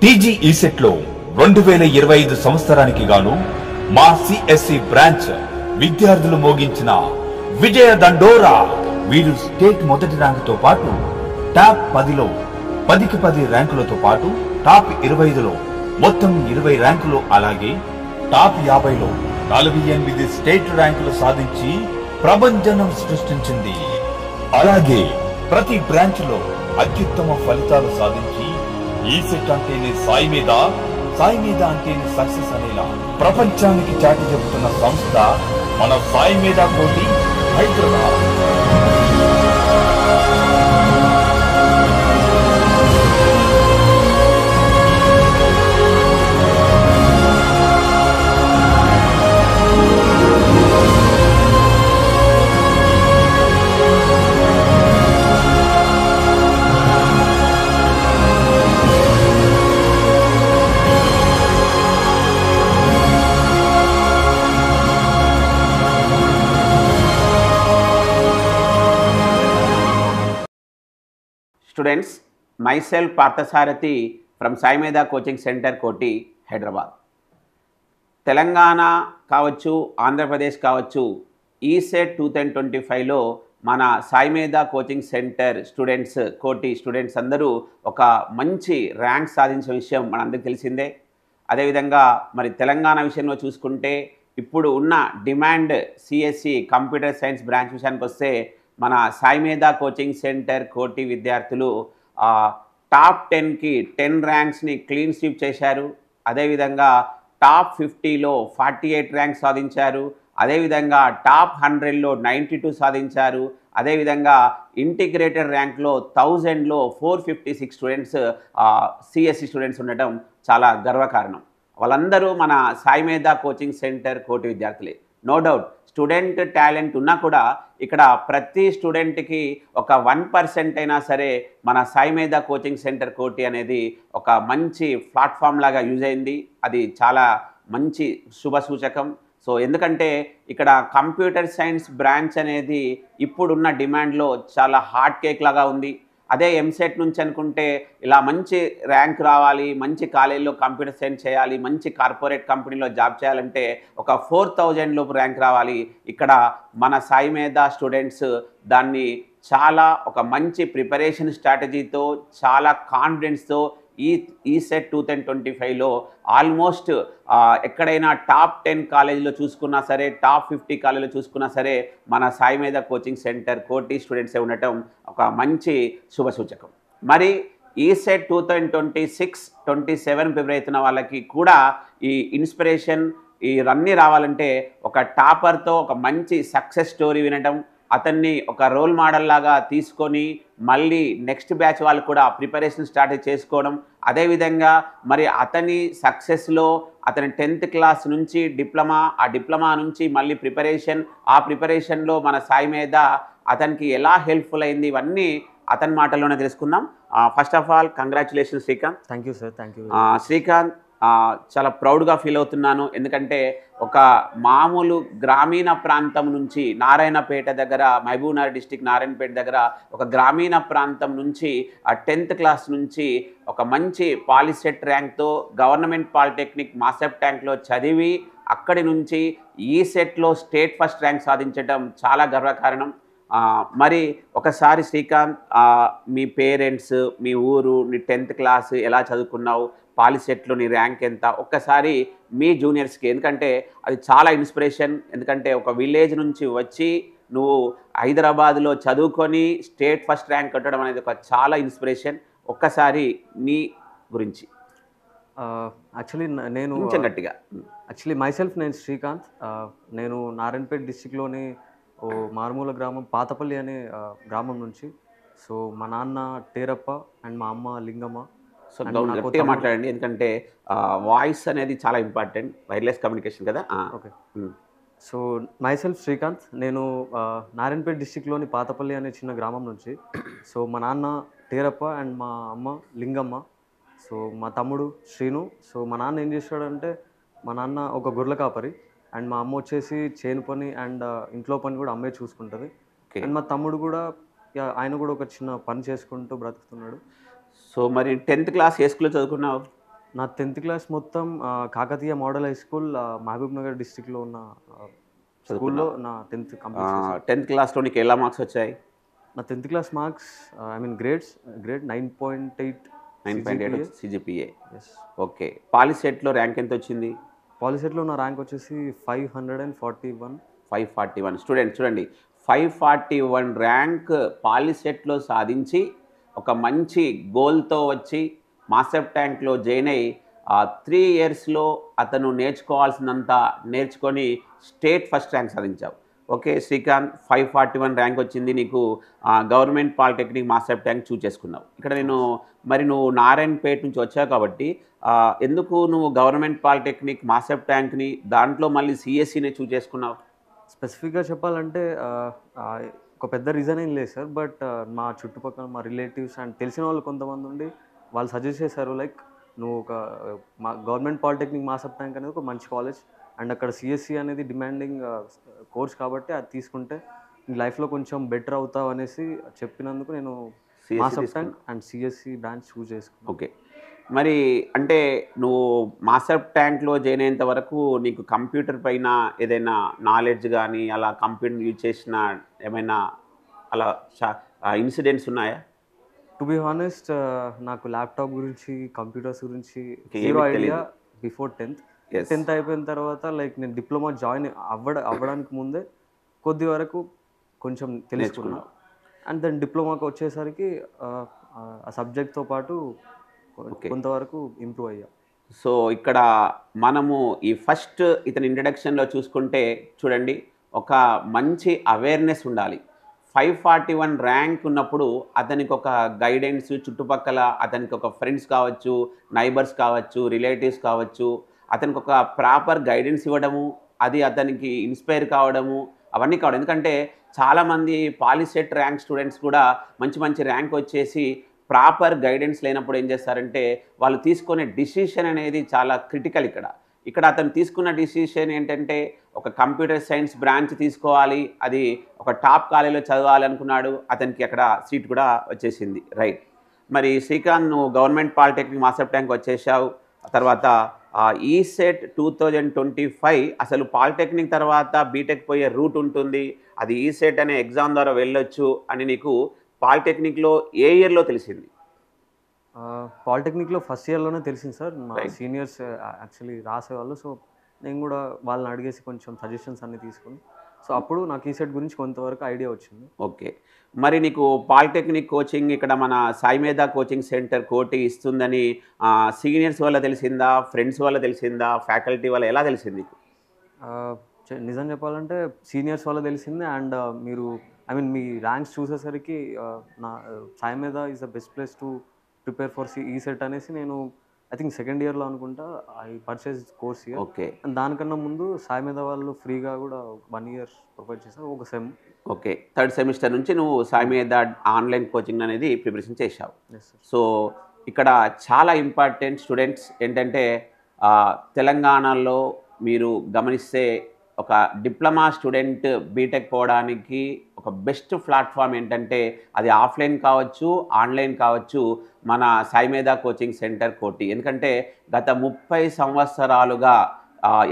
TG ECET లో 2025 సంవత్సరానికి గాను మా సిఎస్సి బ్రాంచ్ విద్యార్థులు మోగించిన విజయ దండోరా. వీరు స్టేట్ మొదటి ర్యాంకుతో పాటు టాప్ 10లో 10కి 10 ర్యాంకులతో పాటు టాప్ 25లో మొత్తం 20 ర్యాంకులు, అలాగే టాప్ 50లో 48 స్టేట్ ర్యాంకులు సాధించి ప్రభంజనం సృష్టించింది. అలాగే ప్రతి బ్రాంచ్ లో అత్యుత్తమ ఫలితాలు సాధించి ఈసెట్ అంటేనే సాయి మీద, సాయి మీద అంటేనే సక్సెస్ అనేలా ప్రపంచానికి చాటి చెబుతున్న సంస్థ మన సాయి మీద కోటి Hyderabad. Students, myself Parthasarathi from Sai Medha Coaching Center, Koti, Hyderabad. Telangana కావచ్చు, ఆంధ్రప్రదేశ్ కావచ్చు, ఈసెట్ 2025లో మన సాయి మేధా కోచింగ్ సెంటర్ స్టూడెంట్స్, కోటి స్టూడెంట్స్ అందరూ ఒక మంచి ర్యాంక్ సాధించిన విషయం మనందరికీ తెలిసిందే. అదేవిధంగా మరి తెలంగాణ విషయంలో చూసుకుంటే ఇప్పుడు ఉన్న demand CSE computer science branch విషయానికి వస్తే మన సాయి మేధా కోచింగ్ సెంటర్ కోటి విద్యార్థులు టాప్ 10కి 10 ర్యాంక్స్ని క్లీన్ స్వీప్ చేశారు. అదేవిధంగా టాప్ 50లో 48 ర్యాంక్స్ సాధించారు. అదేవిధంగా టాప్ 100లో 92 సాధించారు. అదేవిధంగా ఇంటిగ్రేటెడ్ ర్యాంక్లో 1000లో 456 స్టూడెంట్స్ సిఎస్సి స్టూడెంట్స్ ఉండటం చాలా గర్వకారణం. వాళ్ళందరూ మన సాయి మేధా కోచింగ్ సెంటర్ కోటి విద్యార్థులే. నో డౌట్ స్టూడెంట్ టాలెంట్ ఉన్నా కూడా ఇక్కడ ప్రతి స్టూడెంట్కి ఒక 1% అయినా సరే మన సాయి మేధా కోచింగ్ సెంటర్ కోటి అనేది ఒక మంచి ప్లాట్ఫామ్ లాగా యూజ్ అయింది. అది చాలా మంచి శుభ సూచకం. సో ఎందుకంటే ఇక్కడ కంప్యూటర్ సైన్స్ బ్రాంచ్ అనేది ఇప్పుడున్న డిమాండ్లో చాలా హాట్ కేక్ లాగా ఉంది. అదే ఎంసెట్ నుంచి అనుకుంటే ఇలా మంచి ర్యాంక్ రావాలి, మంచి కాలేజీలో కంప్యూటర్ సైన్స్ చేయాలి, మంచి కార్పొరేట్ కంపెనీలో జాబ్ చేయాలంటే ఒక 4000 లోపు ర్యాంక్ రావాలి. ఇక్కడ మన సాయి మేధా స్టూడెంట్స్ దాన్ని చాలా ఒక మంచి ప్రిపరేషన్ స్ట్రాటజీతో, చాలా కాన్ఫిడెన్స్తో ఈసెట్ 2025లో ఆల్మోస్ట్ ఎక్కడైనా టాప్ 10 కాలేజీలో చూసుకున్నా సరే, టాప్ 50 కాలేజీలో చూసుకున్నా సరే మన సాయి మేధా కోచింగ్ సెంటర్ కోటి స్టూడెంట్సే ఉండటం ఒక మంచి శుభసూచకం. మరి ఈసెట్ 2026-27 ప్రిపేర్ అవుతున్న వాళ్ళకి కూడా ఈ ఇన్స్పిరేషన్ ఇవన్నీ రావాలంటే ఒక టాపర్తో ఒక మంచి సక్సెస్ స్టోరీ వినటం, అతన్ని ఒక రోల్ మోడల్ లాగా తీసుకొని మళ్ళీ నెక్స్ట్ బ్యాచ్ వాళ్ళు కూడా ప్రిపరేషన్ స్టార్ట్ చేసుకోవడం, అదేవిధంగా మరి అతని సక్సెస్లో అతని 10th క్లాస్ నుంచి డిప్లొమా, ఆ డిప్లొమా నుంచి మళ్ళీ ప్రిపరేషన్, ఆ ప్రిపరేషన్లో మన సాయి మేధా అతనికి ఎలా హెల్ప్ఫుల్ అయింది, ఇవన్నీ అతని మాటల్లోనే తెలుసుకుందాం. First of all congratulation Srikanth. Thank you sir. Thank you Srikanth, చాలా ప్రౌడ్గా ఫీల్ అవుతున్నాను. ఎందుకంటే ఒక మామూలు గ్రామీణ ప్రాంతం నుంచి నారాయణపేట దగ్గర, మహబూబ్నగర్ డిస్టిక్ నారాయణపేట దగ్గర ఒక గ్రామీణ ప్రాంతం నుంచి 10th క్లాస్ నుంచి ఒక మంచి పాలిసెట్ ర్యాంక్తో గవర్నమెంట్ పాలిటెక్నిక్ మాసెప్ ట్యాంక్లో చదివి అక్కడి నుంచి ఈసెట్లో స్టేట్ ఫస్ట్ ర్యాంక్ సాధించడం చాలా గర్వకారణం. మరి ఒకసారి శ్రీకాంత్, మీ పేరెంట్స్, మీ ఊరు, నీ 10th క్లాస్ ఎలా చదువుకున్నావు, పాలిసెట్లో నీ ర్యాంక్ ఎంత, ఒక్కసారి మీ జూనియర్స్కి, ఎందుకంటే అది చాలా ఇన్స్పిరేషన్. ఎందుకంటే ఒక విలేజ్ నుంచి వచ్చి నువ్వు హైదరాబాద్లో చదువుకొని స్టేట్ ఫస్ట్ ర్యాంక్ కట్టడం అనేది ఒక చాలా ఇన్స్పిరేషన్. ఒక్కసారి నీ గురించి. యాక్చువల్లీ నేను కొంచెం గట్టిగా. మైసెల్ఫ్ నేను శ్రీకాంత్. నేను నారాయణపేట డిస్టిక్లోని ఓ మారుమూల గ్రామం పాతపల్లి అనే గ్రామం నుంచి. సో మా నాన్న టేరప్ప అండ్ మా అమ్మ లింగమ్మ. సో గట్టిగా మాట్లాడండి, ఎందుకంటే వాయిస్ అనేది చాలా ఇంపార్టెంట్, వైర్లెస్ కమ్యూనికేషన్ కదా. ఓకే. సో మైసెల్ఫ్ శ్రీకాంత్, నేను నారాయణపేట డిస్టిక్లోని పాతపల్లి అనే చిన్న గ్రామం నుంచి. సో మా నాన్న టేరప్ప అండ్ మా అమ్మ లింగమ్మ. సో మా తమ్ముడు శ్రీను. సో మా నాన్న ఏం చేశాడంటే, మా నాన్న ఒక గొర్రెల కాపరి అండ్ మా అమ్మ వచ్చేసి చేను పని అండ్ ఇంట్లో పని కూడా అమ్మే చూసుకుంటుంది. అండ్ మా తమ్ముడు కూడా ఆయన కూడా ఒక చిన్న పని చేసుకుంటూ బ్రతుకుతున్నాడు. సో మరి 10th క్లాస్ ఏ స్కూల్లో చదువుకున్నావు? నా 10th క్లాస్ మొత్తం Kakatiya model high school Mahabubnagar డిస్ట్రిక్ట్లో ఉన్న స్కూల్లో నా 10th కంప్లీట్ చేశాను. 10th క్లాస్లో నీకు ఎలా మార్క్స్ వచ్చాయి? నా 10th class marks I mean grade 9.8 9.8 CGPA. Yes. Okay. పాలిసెట్లో ర్యాంక్ ఎంత వచ్చింది? పాలిసెట్లో నా ర్యాంక్ వచ్చేసి 541. 541. స్టూడెంట్ చూడండి, 541 ర్యాంక్ పాలిసెట్లో సాధించి ఒక మంచి గోల్తో వచ్చి మాసెప్ ట్యాంక్లో జాయిన్ అయ్యి 3 ఇయర్స్లో అతను నేర్చుకోవాల్సినంత నేర్చుకొని స్టేట్ ఫస్ట్ ర్యాంక్ సాధించావు. ఓకే శ్రీకాంత్, 541 ర్యాంక్ వచ్చింది నీకు. గవర్నమెంట్ పాలిటెక్నిక్ మాసెప్ ట్యాంక్ చూస్ చేసుకున్నావు. ఇక్కడ నువ్వు నారాయణపేట నుంచి వచ్చావు కాబట్టి ఎందుకు నువ్వు గవర్నమెంట్ పాలిటెక్నిక్ మాసెప్ ట్యాంక్ని దాంట్లో మళ్ళీ సిఎస్సినే చూస్ చేసుకున్నావు? స్పెసిఫిక్గా చెప్పాలంటే ఒక పెద్ద రీజన్ ఏం లేదు సార్. బట్ మా చుట్టుపక్కల మా రిలేటివ్స్ అండ్ తెలిసిన వాళ్ళు కొంతమంది ఉండి వాళ్ళు సజెస్ట్ చేశారు, లైక్ నువ్వు మా గవర్నమెంట్ పాలిటెక్నిక్ మాసప్ ట్యాంక్ అనేది ఒక మంచి కాలేజ్ అండ్ అక్కడ సిఎస్సి అనేది డిమాండింగ్ కోర్స్ కాబట్టి అది తీసుకుంటే నీ లైఫ్లో కొంచెం బెటర్ అవుతావు అనేసి చెప్పినందుకు నేను మాసప్ ట్యాంక్ అండ్ సిఎస్సి బ్రాంచ్ చూస్ చేసుకున్నాను. ఓకే. మరి అంటే నువ్వు మాసప్ ట్యాంక్లో జాయిన్ అయ్యేంత వరకు నీకు కంప్యూటర్ పైన ఏదైనా నాలెడ్జ్ కానీ అలా కంప్యూటర్ యూజ్ చేసిన ఏమైనా అలా ఇన్సిడెంట్స్ ఉన్నాయా? టు బి హానెస్ట్ నాకు ల్యాప్టాప్ గురించి కంప్యూటర్స్ గురించి ఏమీ జీరో ఐడియా తెలీదు. Before 10th. Yes. 10th అయిపోయిన తర్వాత లైక్ నేను డిప్లొమా జాయిన్ అవ్వడానికి ముందే కొద్ది వరకు కొంచెం తెలుసుకున్నాను. అండ్ దెన్ డిప్లొమాకి వచ్చేసరికి ఆ సబ్జెక్ట్తో పాటు కొంతవరకు ఇంప్రూవ్ అయ్యా. సో ఇక్కడ మనము ఈ ఫస్ట్ ఇతని ఇంట్రడక్షన్లో చూసుకుంటే చూడండి, ఒక మంచి అవేర్నెస్ ఉండాలి. 541 ర్యాంక్ ఉన్నప్పుడు అతనికి ఒక గైడెన్స్, చుట్టుపక్కల అతనికి ఒక ఫ్రెండ్స్ కావచ్చు, నైబర్స్ కావచ్చు, రిలేటివ్స్ కావచ్చు, అతనికి ఒక ప్రాపర్ గైడెన్స్ ఇవ్వడము, అది అతనికి ఇన్స్పైర్ కావడము, అవన్నీ కావడం. ఎందుకంటే చాలామంది పాలిసెట్ ర్యాంక్ స్టూడెంట్స్ కూడా మంచి మంచి ర్యాంక్ వచ్చేసి ప్రాపర్ గైడెన్స్ లేనప్పుడు ఏం చేస్తారంటే వాళ్ళు తీసుకునే డిసిషన్ అనేది చాలా క్రిటికల్. ఇక్కడ అతను తీసుకున్న డిసిషన్ ఏంటంటే ఒక కంప్యూటర్ సైన్స్ బ్రాంచ్ తీసుకోవాలి, అది ఒక టాప్ కాలేజీలో చదవాలి అనుకున్నాడు. అతనికి అక్కడ సీట్ కూడా వచ్చేసింది. రైట్. మరి శ్రీకాంత్, నువ్వు గవర్నమెంట్ పాలిటెక్నిక్ మాసప్ ట్యాంక్ వచ్చేసావు. తర్వాత ఈసెట్ 2025 అసలు పాలిటెక్నిక్ తర్వాత బీటెక్ పోయే రూట్ ఉంటుంది, అది ఈసెట్ అనే ఎగ్జామ్ ద్వారా వెళ్ళొచ్చు అని నీకు పాలిటెక్నిక్లో ఏ ఇయర్లో తెలిసింది? పాలిటెక్నిక్లో ఫస్ట్ ఇయర్లోనే తెలిసింది సార్. మా సీనియర్స్ యాక్చువల్లీ రాసేవాళ్ళు. సో నేను కూడా వాళ్ళని అడిగేసి కొంచెం సజెషన్స్ అన్నీ తీసుకుని సో అప్పుడు నాకు ఈసెట్ గురించి కొంతవరకు ఐడియా వచ్చింది. ఓకే. మరి నీకు పాలిటెక్నిక్ కోచింగ్ ఇక్కడ మన సాయిమేధ కోచింగ్ సెంటర్ కోటి ఇస్తుందని సీనియర్స్ వల్ల తెలిసిందా, ఫ్రెండ్స్ వల్ల తెలిసిందా, ఫ్యాకల్టీ వల్ల ఎలా తెలిసింది? నిజం చెప్పాలంటే సీనియర్స్ వల్ల తెలిసింది. అండ్ మీరు మీ ర్యాంక్స్ చూసేసరికి నా Saimedha is the best place to prepare for ECET అనేసి నేను ఐ థింక్ సెకండ్ ఇయర్లో అనుకుంటా I purchase course year. Okay. And దానికన్నా ముందు సాయిమేధ వాళ్ళు ఫ్రీగా కూడా 1 year ప్రొవైడ్ చేశారు, ఒక సెమ్. ఓకే. 3rd సెమిస్టర్ నుంచి నువ్వు సాయిమేధ ఆన్లైన్ కోచింగ్ అనేది ప్రిపరేషన్ చేశావు. సో ఇక్కడ చాలా ఇంపార్టెంట్ స్టూడెంట్స్ ఏంటంటే తెలంగాణలో మీరు గమనిస్తే ఒక డిప్లొమా స్టూడెంట్ బీటెక్ పోవడానికి ఒక బెస్ట్ ప్లాట్ఫామ్ ఏంటంటే అది ఆఫ్లైన్ కావచ్చు, ఆన్లైన్ కావచ్చు, మన సాయిమేధ కోచింగ్ సెంటర్ కోటి. ఎందుకంటే గత 30 సంవత్సరాలుగా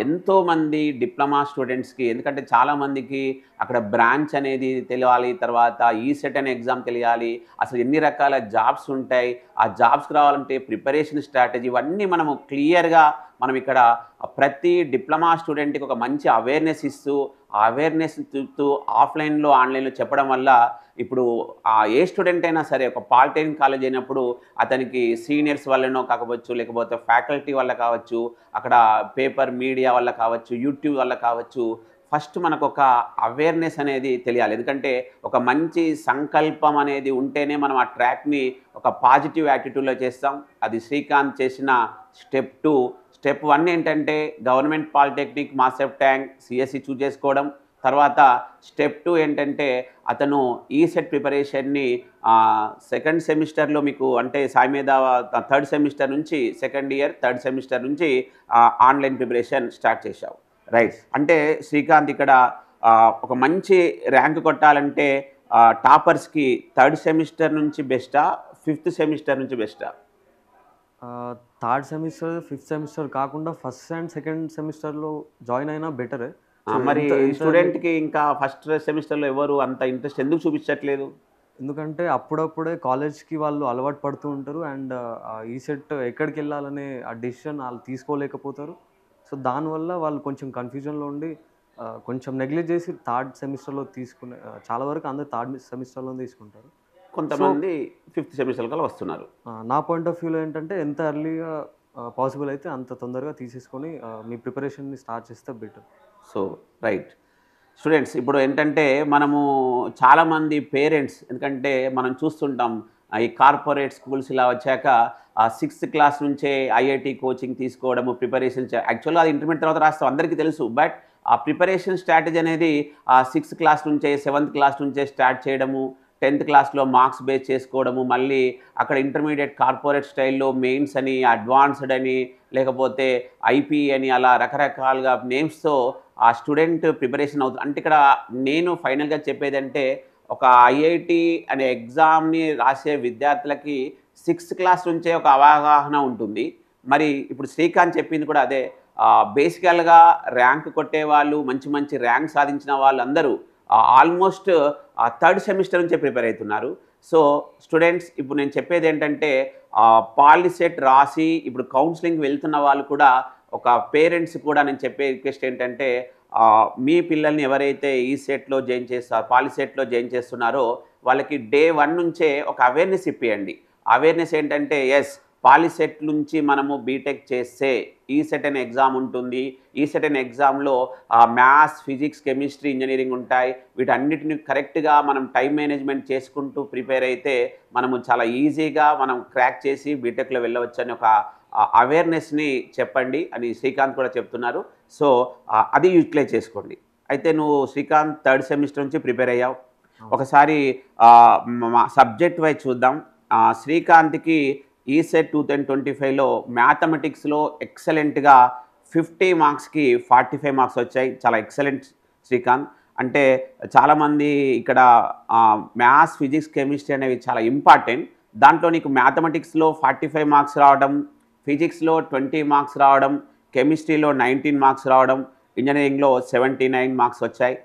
ఎంతోమంది డిప్లొమా స్టూడెంట్స్కి, ఎందుకంటే చాలామందికి అక్కడ బ్రాంచ్ అనేది తెలియాలి, తర్వాత ఈసెట్ అనే ఎగ్జామ్ తెలియాలి, అసలు ఎన్ని రకాల జాబ్స్ ఉంటాయి, ఆ జాబ్స్కి రావాలంటే ప్రిపరేషన్ స్ట్రాటజీ, ఇవన్నీ మనము క్లియర్గా మనం ఇక్కడ ప్రతి డిప్లొమా స్టూడెంట్కి ఒక మంచి అవేర్నెస్ ఇస్తూ ఆ అవేర్నెస్ చూస్తూ ఆఫ్లైన్లో ఆన్లైన్లో చెప్పడం వల్ల ఇప్పుడు ఏ స్టూడెంట్ అయినా సరే ఒక పాలిటెక్నిక్ కాలేజ్ అయినప్పుడు అతనికి సీనియర్స్ వల్లనో కాకపోవచ్చు, లేకపోతే ఫ్యాకల్టీ వల్ల కావచ్చు, అక్కడ పేపర్ మీడియా వల్ల కావచ్చు, యూట్యూబ్ వల్ల కావచ్చు, ఫస్ట్ మనకు ఒక అవేర్నెస్ అనేది తెలియాలి. ఎందుకంటే ఒక మంచి సంకల్పం అనేది ఉంటేనే మనం ఆ ట్రాక్ని ఒక పాజిటివ్ యాటిట్యూడ్లో చేస్తాం. అది శ్రీకాంత్ చేసిన స్టెప్ 2. స్టెప్ 1 ఏంటంటే గవర్నమెంట్ పాలిటెక్నిక్ మాసప్ ట్యాంక్ సిఎస్సి చూస్ చేసుకోవడం. తర్వాత స్టెప్ 2 ఏంటంటే అతను ఈసెట్ ప్రిపరేషన్ని 2nd సెమిస్టర్లో మీకు అంటే సాయిమేధ 3rd సెమిస్టర్ నుంచి 2nd ఇయర్ 3rd సెమిస్టర్ నుంచి ఆన్లైన్ ప్రిపరేషన్ స్టార్ట్ చేశావు. రైట్. అంటే శ్రీకాంత్ ఇక్కడ ఒక మంచి ర్యాంక్ కొట్టాలంటే టాపర్స్కి 3rd సెమిస్టర్ నుంచి బెస్టా, 5th సెమిస్టర్ నుంచి బెస్టా? థర్డ్ సెమిస్టర్, ఫిఫ్త్ సెమిస్టర్ కాకుండా ఫస్ట్ అండ్ సెకండ్ సెమిస్టర్లో జాయిన్ అయినా బెటరే. మరి స్టూడెంట్కి ఇంకా ఫస్ట్ సెమిస్టర్లో ఎవరు అంత ఇంట్రెస్ట్ ఎందుకు చూపించట్లేదు? ఎందుకంటే అప్పుడప్పుడే కాలేజ్కి వాళ్ళు అలవాటు పడుతూ ఉంటారు అండ్ ఈ సెట్ ఎక్కడికి వెళ్ళాలనే ఆ డెసిషన్ వాళ్ళు తీసుకోలేకపోతారు. సో దానివల్ల వాళ్ళు కొంచెం కన్ఫ్యూజన్లో ఉండి కొంచెం నెగ్లెక్ట్ చేసి థర్డ్ సెమిస్టర్లో తీసుకునే చాలా వరకు అందరు థర్డ్ సెమిస్టర్లో తీసుకుంటారు. కొంతమంది ఫిఫ్త్ సెమిస్టర్ కల్లా వస్తున్నారు. నా పాయింట్ ఆఫ్ వ్యూలో ఏంటంటే ఎంత ఎర్లీగా పాసిబుల్ అయితే అంత తొందరగా తీసేసుకొని మీ ప్రిపరేషన్ని స్టార్ట్ చేస్తే బెటర్. సో రైట్ స్టూడెంట్స్, ఇప్పుడు ఏంటంటే మనము చాలామంది పేరెంట్స్, ఎందుకంటే మనం చూస్తుంటాం ఈ కార్పొరేట్ స్కూల్స్ ఇలా వచ్చాక సిక్స్త్ క్లాస్ నుంచే ఐఐటి కోచింగ్ తీసుకోవడము, ప్రిపరేషన్ యాక్చువల్గా అది ఇంటర్మీడియట్ తర్వాత రాస్తాం అందరికీ తెలుసు. బట్ ఆ ప్రిపరేషన్ స్ట్రాటజీ అనేది సిక్స్త్ క్లాస్ నుంచే, సెవెంత్ క్లాస్ నుంచే స్టార్ట్ చేయడము, 10th క్లాస్లో మార్క్స్ బేస్ చేసుకోవడము, మళ్ళీ అక్కడ ఇంటర్మీడియట్ కార్పొరేట్ స్టైల్లో మెయిన్స్ అని, అడ్వాన్స్డ్ అని, లేకపోతే ఐపీ అని, అలా రకరకాలుగా నేమ్స్తో ఆ స్టూడెంట్ ప్రిపరేషన్ అవుతుంది. అంటే ఇక్కడ నేను ఫైనల్గా చెప్పేదంటే ఒక ఐఐటి అనే ఎగ్జామ్ని రాసే విద్యార్థులకి సిక్స్త్ క్లాస్ నుంచే ఒక అవగాహన ఉంటుంది. మరి ఇప్పుడు శ్రీకాంత్ చెప్పింది కూడా అదే. బేసికల్గా ర్యాంక్ కొట్టే వాళ్ళు, మంచి మంచి ర్యాంక్ సాధించిన వాళ్ళందరూ ఆల్మోస్ట్ థర్డ్ సెమిస్టర్ నుంచే ప్రిపేర్ అవుతున్నారు. సో స్టూడెంట్స్, ఇప్పుడు నేను చెప్పేది ఏంటంటే పాలిసెట్ రాసి ఇప్పుడు కౌన్సిలింగ్ వెళ్తున్న వాళ్ళు కూడా, ఒక పేరెంట్స్ కూడా నేను చెప్పే రిక్వెస్ట్ ఏంటంటే మీ పిల్లల్ని ఎవరైతే ఈ సెట్లో జాయిన్ చేస్తారో, పాలిసెట్లో జాయిన్ చేస్తున్నారో వాళ్ళకి డే 1 నుంచే ఒక అవేర్నెస్ ఇప్పియండి. అవేర్నెస్ ఏంటంటే ఎస్, పాలిసెట్ నుంచి మనము బీటెక్ చేస్తే ఈ సెట్ అనే ఎగ్జామ్ ఉంటుంది. ఈ సెట్ అనే ఎగ్జామ్లో మ్యాథ్స్, ఫిజిక్స్, కెమిస్ట్రీ, ఇంజనీరింగ్ ఉంటాయి. వీటన్నిటిని కరెక్ట్గా మనం టైం మేనేజ్మెంట్ చేసుకుంటూ ప్రిపేర్ అయితే మనము చాలా ఈజీగా మనం క్రాక్ చేసి బీటెక్లో వెళ్ళవచ్చు అని ఒక అవేర్నెస్ని చెప్పండి అని శ్రీకాంత్ కూడా చెప్తున్నారు. సో అది యూటిలైజ్ చేసుకోండి. అయితే నువ్వు శ్రీకాంత్ థర్డ్ సెమిస్టర్ నుంచి ప్రిపేర్ అయ్యావు. ఒకసారి సబ్జెక్ట్ వైజ్ చూద్దాం. శ్రీకాంత్కి ఈసెట్ 2025లో మ్యాథమెటిక్స్లో ఎక్సలెంట్గా 50 మార్క్స్కి 45 మార్క్స్ వచ్చాయి. చాలా ఎక్సలెంట్ శ్రీకాంత్. అంటే చాలామంది ఇక్కడ మ్యాథ్స్, ఫిజిక్స్, కెమిస్ట్రీ అనేవి చాలా ఇంపార్టెంట్. దాంట్లో నీకు మ్యాథమెటిక్స్లో 45 మార్క్స్ రావడం, ఫిజిక్స్లో 20 మార్క్స్ రావడం, కెమిస్ట్రీలో 19 మార్క్స్ రావడం, ఇంజనీరింగ్లో 79 మార్క్స్ వచ్చాయి.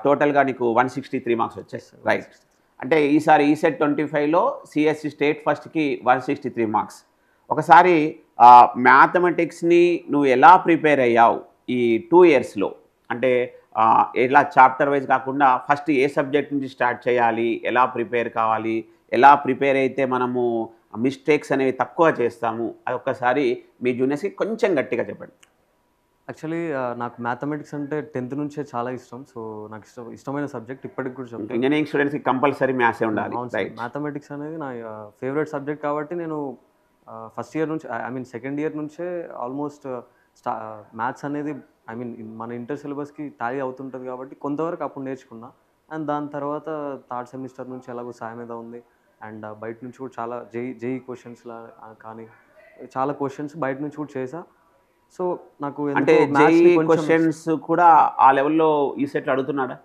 టోటల్గా నీకు 163 మార్క్స్ వచ్చాయి. రైట్. అంటే ఈసారి ఈసెట్ 25లో సిఎస్సి స్టేట్ ఫస్ట్కి 163 మార్క్స్. ఒకసారి మ్యాథమెటిక్స్ని నువ్వు ఎలా ప్రిపేర్ అయ్యావు ఈ 2 ఇయర్స్లో? అంటే ఎలా చాప్టర్ వైజ్ కాకుండా ఫస్ట్ ఏ సబ్జెక్ట్ నుంచి స్టార్ట్ చేయాలి, ఎలా ప్రిపేర్ కావాలి, ఎలా ప్రిపేర్ అయితే మనము మిస్టేక్స్ అనేవి తక్కువ చేస్తాము, అది ఒక్కసారి మీ జూనియర్స్కి కొంచెం గట్టిగా చెప్పండి. యాక్చువల్లీ నాకు మ్యాథమెటిక్స్ అంటే 10th నుంచే చాలా ఇష్టం. సో నాకు ఇష్టమైన సబ్జెక్ట్ ఇప్పటికి కూడా చెప్తాను. ఇంజనీరింగ్ స్టూడెంట్స్కి కంపల్సరీ మ్యాథ్సే ఉండాలి. మ్యాథమెటిక్స్ అనేది నా ఫేవరెట్ సబ్జెక్ట్ కాబట్టి నేను ఫస్ట్ ఇయర్ నుంచి, ఐ మీన్ సెకండ్ ఇయర్ నుంచే ఆల్మోస్ట్ మ్యాథ్స్ అనేది మన ఇంటర్ సిలబస్కి టాలీ అవుతుంటుంది కాబట్టి కొంతవరకు అప్పుడు నేర్చుకున్నా. అండ్ దాని తర్వాత థర్డ్ సెమిస్టర్ నుంచి ఎలాగో సాయం మీద ఉంది. అండ్ బయట నుంచి కూడా చాలా జేఈ క్వశ్చన్స్లా కానీ చాలా క్వశ్చన్స్ బయట నుంచి కూడా చేసా. సో నాకు అంటే జేఈ క్వశ్చన్స్ కూడా ఆ లెవెల్లో ఈ సెట్ అడుగుతున్నాడా?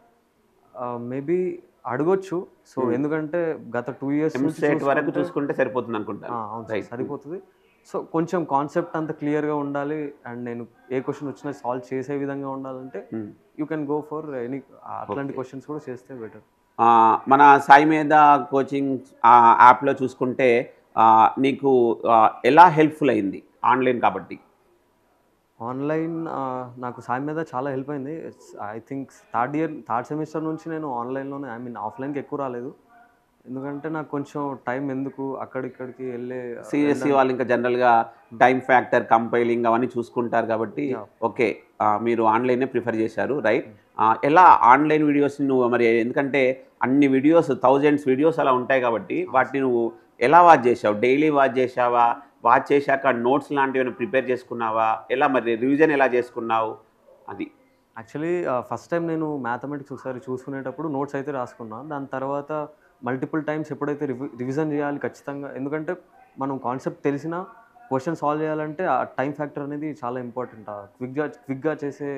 మేబీ అడగొచ్చు. సో ఎందుకంటే గత 2 ఇయర్స్ సెట్ వరకు చూసుకుంటే సరిపోతుంది అనుకుంటా. సరిపోతుంది. సో కొంచెం కాన్సెప్ట్ అంత క్లియర్గా ఉండాలి అండ్ నేను ఏ క్వశ్చన్ వచ్చినా సాల్వ్ చేసే విధంగా ఉండాలంటే you can go for any అట్లాంటి క్వశ్చన్స్ కూడా చేస్తే బెటర్. మన సాయి మీద కోచింగ్ యాప్లో చూసుకుంటే నీకు ఎలా హెల్ప్ఫుల్ అయింది ఆన్లైన్ కాబట్టి? ఆన్లైన్ నాకు సాయి మీద చాలా హెల్ప్ అయింది. ఐ థింక్ థర్డ్ సెమిస్టర్ నుంచి నేను ఆన్లైన్లోనే, ఆఫ్లైన్కి ఎక్కువ రాలేదు. ఎందుకంటే నాకు కొంచెం టైం ఎందుకు అక్కడిక్కడికి వెళ్ళే, సిఎస్సి వాళ్ళు ఇంకా జనరల్గా టైం ఫ్యాక్టర్, కంపైలింగ్ అవన్నీ చూసుకుంటారు కాబట్టి ఓకే మీరు ఆన్లైనే ప్రిఫర్ చేశారు. రైట్. ఎలా ఆన్లైన్ వీడియోస్ నువ్వు మరి, ఎందుకంటే అన్ని వీడియోస్, థౌజండ్స్ వీడియోస్ అలా ఉంటాయి కాబట్టి వాటిని నువ్వు ఎలా వాచ్ చేసావు? డైలీ వాచ్ చేసావా? వాచ్ చేశాక నోట్స్ లాంటివి ప్రిపేర్ చేసుకున్నావా? ఎలా మరి రివిజన్ ఎలా చేసుకున్నావు? అది యాక్చువల్లీ ఫస్ట్ టైం నేను మ్యాథమెటిక్స్ ఒకసారి చూసుకునేటప్పుడు నోట్స్ అయితే రాసుకున్నా. దాని తర్వాత మల్టిపుల్ టైమ్స్ ఎప్పుడైతే రివిజన్ చేయాలి ఖచ్చితంగా. ఎందుకంటే మనం కాన్సెప్ట్ తెలిసినా క్వశ్చన్ సాల్వ్ చేయాలంటే ఆ టైం ఫ్యాక్టర్ అనేది చాలా ఇంపార్టెంట్. క్విక్గా చేసే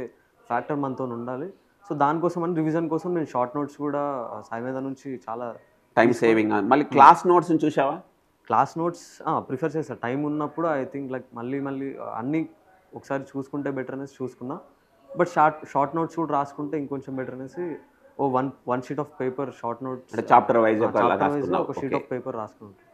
ఫ్యాక్టర్ మనతో ఉండాలి. సో దానికోసం అని రివిజన్ కోసం నేను షార్ట్ నోట్స్ కూడా సాయి మీద నుంచి చాలా టైం సేవింగ్. మళ్ళీ క్లాస్ నోట్స్ని చూసావా? క్లాస్ నోట్స్ ప్రిఫర్ చేస్తాను. టైం ఉన్నప్పుడు ఐ థింక్ లైక్ మళ్ళీ మళ్ళీ అన్నీ ఒకసారి చూసుకుంటే బెటర్ అనేసి చూసుకున్నా. బట్ షార్ట్ నోట్స్ కూడా రాసుకుంటే ఇంకొంచెం బెటర్ అనేసి one sheet of paper short notes అంటే చాప్టర్ వైజ్ ఒక షీట్ ఆఫ్ పేపర్ రాసుకున్నాను.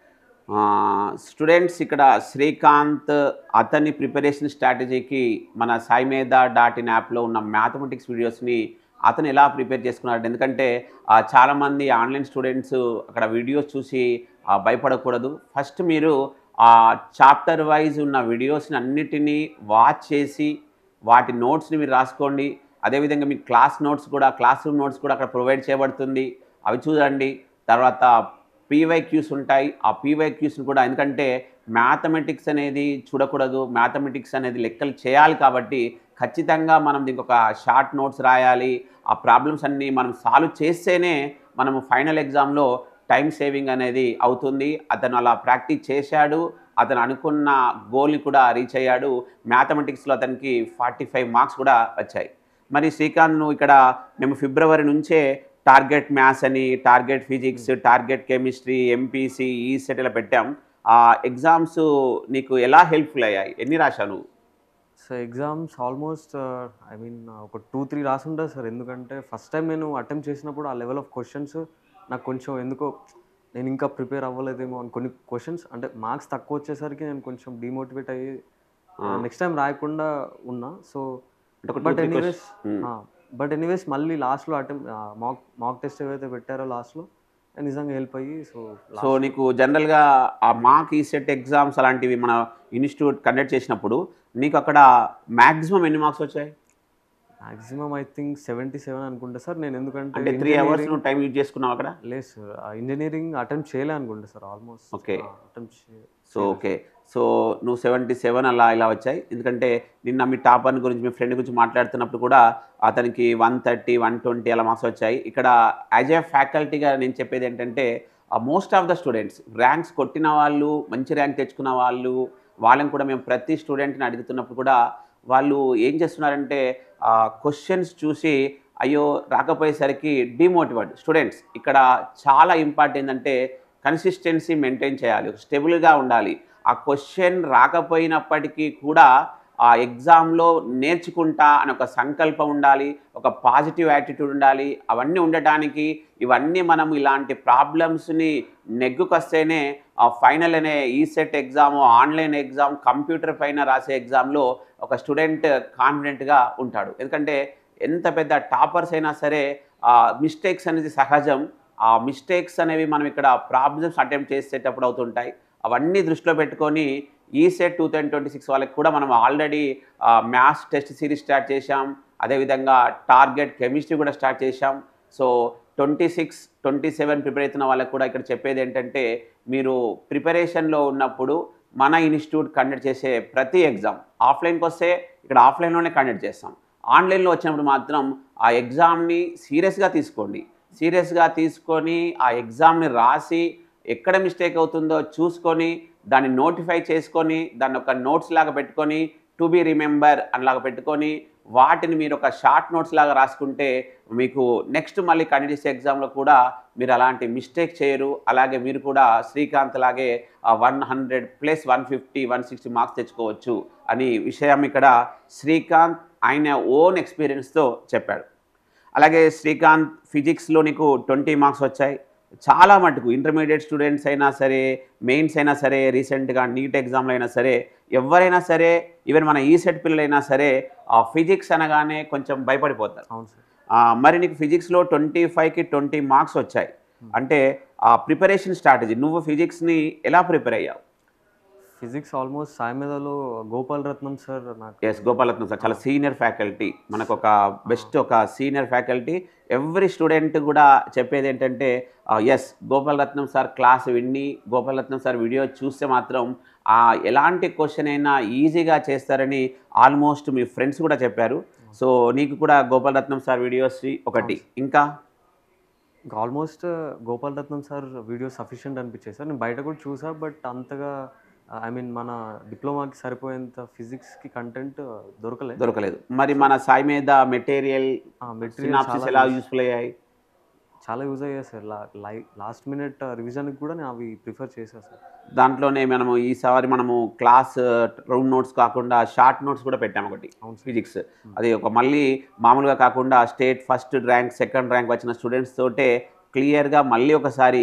స్టూడెంట్స్ ఇక్కడ శ్రీకాంత్ అతని ప్రిపరేషన్ స్ట్రాటజీకి మన saimedha.in యాప్లో ఉన్న మ్యాథమెటిక్స్ వీడియోస్ని అతను ఎలా ప్రిపేర్ చేసుకున్నాడు. ఎందుకంటే చాలామంది ఆన్లైన్ స్టూడెంట్స్ అక్కడ వీడియోస్ చూసి భయపడకూడదు. ఫస్ట్ మీరు చాప్టర్ వైజ్ ఉన్న వీడియోస్ని అన్నిటినీ వాచ్ చేసి వాటి నోట్స్ని మీరు రాసుకోండి. అదేవిధంగా మీకు క్లాస్ రూమ్ నోట్స్ కూడా అక్కడ ప్రొవైడ్ చేయబడుతుంది, అవి చూడండి. తర్వాత పీవైక్యూస్ ఉంటాయి, ఆ పీవైక్యూస్ని కూడా, ఎందుకంటే మ్యాథమెటిక్స్ అనేది చూడకూడదు, మ్యాథమెటిక్స్ అనేది లెక్కలు చేయాలి కాబట్టి ఖచ్చితంగా మనం దీనికి ఒక షార్ట్ నోట్స్ రాయాలి. ఆ ప్రాబ్లమ్స్ అన్నీ మనం సాల్వ్ చేస్తేనే మనము ఫైనల్ ఎగ్జామ్లో టైం సేవింగ్ అనేది అవుతుంది. అతను అలా ప్రాక్టీస్ చేశాడు, అతను అనుకున్న గోల్ని కూడా రీచ్ అయ్యాడు. మ్యాథమెటిక్స్లో అతనికి 45 మార్క్స్ కూడా వచ్చాయి. మరి శ్రీకాంత్ నువ్వు ఇక్కడ మేము ఫిబ్రవరి నుంచే టార్గెట్ మ్యాథ్స్ అని, target physics, target chemistry, MPC, ECET ఇలా పెట్టాం. ఆ ఎగ్జామ్స్ నీకు ఎలా హెల్ప్ఫుల్ అయ్యాయి? ఎన్ని రాశాను? So exams almost I mean ఒక 2-3 రాసుంటా సార్. ఎందుకంటే ఫస్ట్ టైం నేను అటెంప్ట్ చేసినప్పుడు ఆ లెవెల్ ఆఫ్ క్వశ్చన్స్ నాకు కొంచెం ఎందుకో నేను ఇంకా ప్రిపేర్ అవ్వలేదేమో అని కొన్ని క్వశ్చన్స్, అంటే మార్క్స్ తక్కువ వచ్చేసరికి నేను కొంచెం డిమోటివేట్ అయ్యి నెక్స్ట్ టైం రాయకుండా ఉన్నా. సో బట్ ఎనీవేస్ మళ్ళీ లాస్ట్లో అటెంప్ట్ మాక్ టెస్ట్ ఏవైతే పెట్టారో లాస్ట్లో నిజంగా హెల్ప్ అయ్యి. సో నీకు జనరల్గా ఆ మాక్ ఈసెట్ ఎగ్జామ్స్ అలాంటివి మన ఇన్స్టిట్యూట్ కండక్ట్ చేసినప్పుడు నీకు అక్కడ మ్యాక్సిమం ఎన్ని మార్క్స్ వచ్చాయి? మ్యాక్సిమం ఐ థింక్ 77 అనుకుంటా సార్. నేను ఎందుకంటే 3 అవర్స్ నువ్వు టైం యూజ్ చేసుకున్నావు అక్కడ? లేదు సార్, ఇంజనీరింగ్ అటెంప్ట్ చేయలే అనుకుంటా సార్ ఆల్మోస్ట్. ఓకే, సో నువ్వు 77 ఇలా వచ్చాయి. ఎందుకంటే నిన్న మీ టాపర్ గురించి, మీ ఫ్రెండ్ గురించి మాట్లాడుతున్నప్పుడు కూడా అతనికి 130, 120 అలా మార్క్స్ వచ్చాయి. ఇక్కడ యాజ్ ఏ ఫ్యాకల్టీగా నేను చెప్పేది ఏంటంటే most of the students ranks కొట్టిన వాళ్ళు, మంచి ర్యాంక్ తెచ్చుకున్న వాళ్ళని కూడా మేము ప్రతి స్టూడెంట్ని అడుగుతున్నప్పుడు కూడా వాళ్ళు ఏం చేస్తున్నారంటే క్వశ్చన్స్ చూసి అయ్యో రాకపోయేసరికి డిమోటివేట్. స్టూడెంట్స్ ఇక్కడ చాలా ఇంపార్టెంట్ ఏంటంటే కన్సిస్టెన్సీ మెయింటైన్ చేయాలి, స్టెబుల్గా ఉండాలి. ఆ క్వశ్చన్ రాకపోయినప్పటికీ కూడా ఆ ఎగ్జామ్లో నేర్చుకుంటా అని ఒక సంకల్పం ఉండాలి, ఒక పాజిటివ్ యాటిట్యూడ్ ఉండాలి. అవన్నీ ఉండటానికి ఇవన్నీ మనం ఇలాంటి ప్రాబ్లమ్స్ని నెగ్గుకొస్తేనే ఆ ఫైనల్ అనే ECET exam, online exam, computer పైన రాసే ఎగ్జామ్లో ఒక స్టూడెంట్ కాన్ఫిడెంట్గా ఉంటాడు. ఎందుకంటే ఎంత పెద్ద టాపర్స్ అయినా సరే మిస్టేక్స్ అనేది సహజం. ఆ మిస్టేక్స్ అనేవి మనం ఇక్కడ ప్రాబ్లమ్స్ అటెంప్ట్ చేసేటప్పుడు అవుతుంటాయి. అవన్నీ దృష్టిలో పెట్టుకొని ఈసెట్ 2026 వాళ్ళకి కూడా మనం already maths test series start చేశాం, అదేవిధంగా టార్గెట్ కెమిస్ట్రీ కూడా స్టార్ట్ చేశాం. సో 26, 27 ప్రిపేర్ అవుతున్న వాళ్ళకి కూడా ఇక్కడ చెప్పేది ఏంటంటే మీరు ప్రిపరేషన్లో ఉన్నప్పుడు మన ఇన్స్టిట్యూట్ కండక్ట్ చేసే ప్రతి ఎగ్జామ్, ఆఫ్లైన్కి వస్తే ఇక్కడ ఆఫ్లైన్లోనే కండక్ట్ చేస్తాం, ఆన్లైన్లో వచ్చినప్పుడు మాత్రం ఆ ఎగ్జామ్ని సీరియస్గా తీసుకోండి. సీరియస్గా తీసుకొని ఆ ఎగ్జామ్ని రాసి ఎక్కడ మిస్టేక్ అవుతుందో చూసుకొని దాన్ని నోటిఫై చేసుకొని దాన్ని ఒక నోట్స్ లాగా పెట్టుకొని టు బీ రిమెంబర్ అనిలాగా పెట్టుకొని వాటిని మీరు ఒక షార్ట్ నోట్స్ లాగా రాసుకుంటే మీకు నెక్స్ట్ మళ్ళీ కండక్ట్ చేసే ఎగ్జామ్లో కూడా మీరు అలాంటి మిస్టేక్ చేయరు. అలాగే మీరు కూడా శ్రీకాంత్ లాగే 100 + 150, 160 మార్క్స్ తెచ్చుకోవచ్చు అని విషయం ఇక్కడ శ్రీకాంత్ ఆయన ఓన్ ఎక్స్పీరియన్స్తో చెప్పాడు. అలాగే శ్రీకాంత్ ఫిజిక్స్లో నీకు 20 మార్క్స్ వచ్చాయి. చాలా మటుకు ఇంటర్మీడియట్ స్టూడెంట్స్ అయినా సరే, మెయిన్స్ అయినా సరే, రీసెంట్గా నీట్ ఎగ్జామ్లో అయినా సరే, ఎవరైనా సరే, ఈవెన్ మన ఈసెట్ పిల్లలైనా సరే ఫిజిక్స్ అనగానే కొంచెం భయపడిపోతారు. అవును సార్. మరి నీకు ఫిజిక్స్లో 25కి 20 మార్క్స్ వచ్చాయి అంటే ఆ ప్రిపరేషన్ స్ట్రాటజీ, నువ్వు ఫిజిక్స్ని ఎలా ప్రిపేర్ అయ్యావు? ఫిజిక్స్ ఆల్మోస్ట్ సాయిమేధాలో గోపాల్ రత్నం సార్ నాకు. ఎస్, గోపాల్ రత్నం సార్ చాలా సీనియర్ ఫ్యాకల్టీ, మనకు ఒక బెస్ట్ ఒక సీనియర్ ఫ్యాకల్టీ. ఎవ్రీ స్టూడెంట్ కూడా చెప్పేది ఏంటంటే ఎస్, గోపాల్ రత్నం సార్ క్లాస్ విని, గోపాల్ రత్నం సార్ వీడియో చూస్తే మాత్రం ఎలాంటి క్వశ్చన్ అయినా ఈజీగా చేస్తారని ఆల్మోస్ట్ మీ ఫ్రెండ్స్ కూడా చెప్పారు. సో నీకు కూడా గోపాల్ రత్నం సార్ వీడియోస్ ఒకటి, ఇంకా ఆల్మోస్ట్ గోపాల్ రత్నం సార్ వీడియో సఫిషియెంట్ అనిపించాయి సార్. నేను బయట కూడా చూసా, బట్ అంతగా ఐ మీన్ మన డిప్లొమాకి సరిపోయేంత ఫిజిక్స్కి కంటెంట్ దొరకలేదు. మరి మన సాయి మీద మెటీరియల్ ఎలా యూస్ఫుల్ అయ్యాయి? చాలా యూజ్ అయ్యాయి సార్. లాస్ట్ మినిట్ రివిజన్కి కూడా నేను అవి ప్రిఫర్ చేశాను సార్. దాంట్లోనే మనము ఈసారి మనము క్లాస్ రౌండ్ నోట్స్ కాకుండా షార్ట్ నోట్స్ కూడా పెట్టాము ఒకటి అవును సార్. ఫిజిక్స్. అది ఒక మళ్ళీ మామూలుగా కాకుండా state first rank second rank వచ్చిన స్టూడెంట్స్ తోటే క్లియర్గా మళ్ళీ ఒకసారి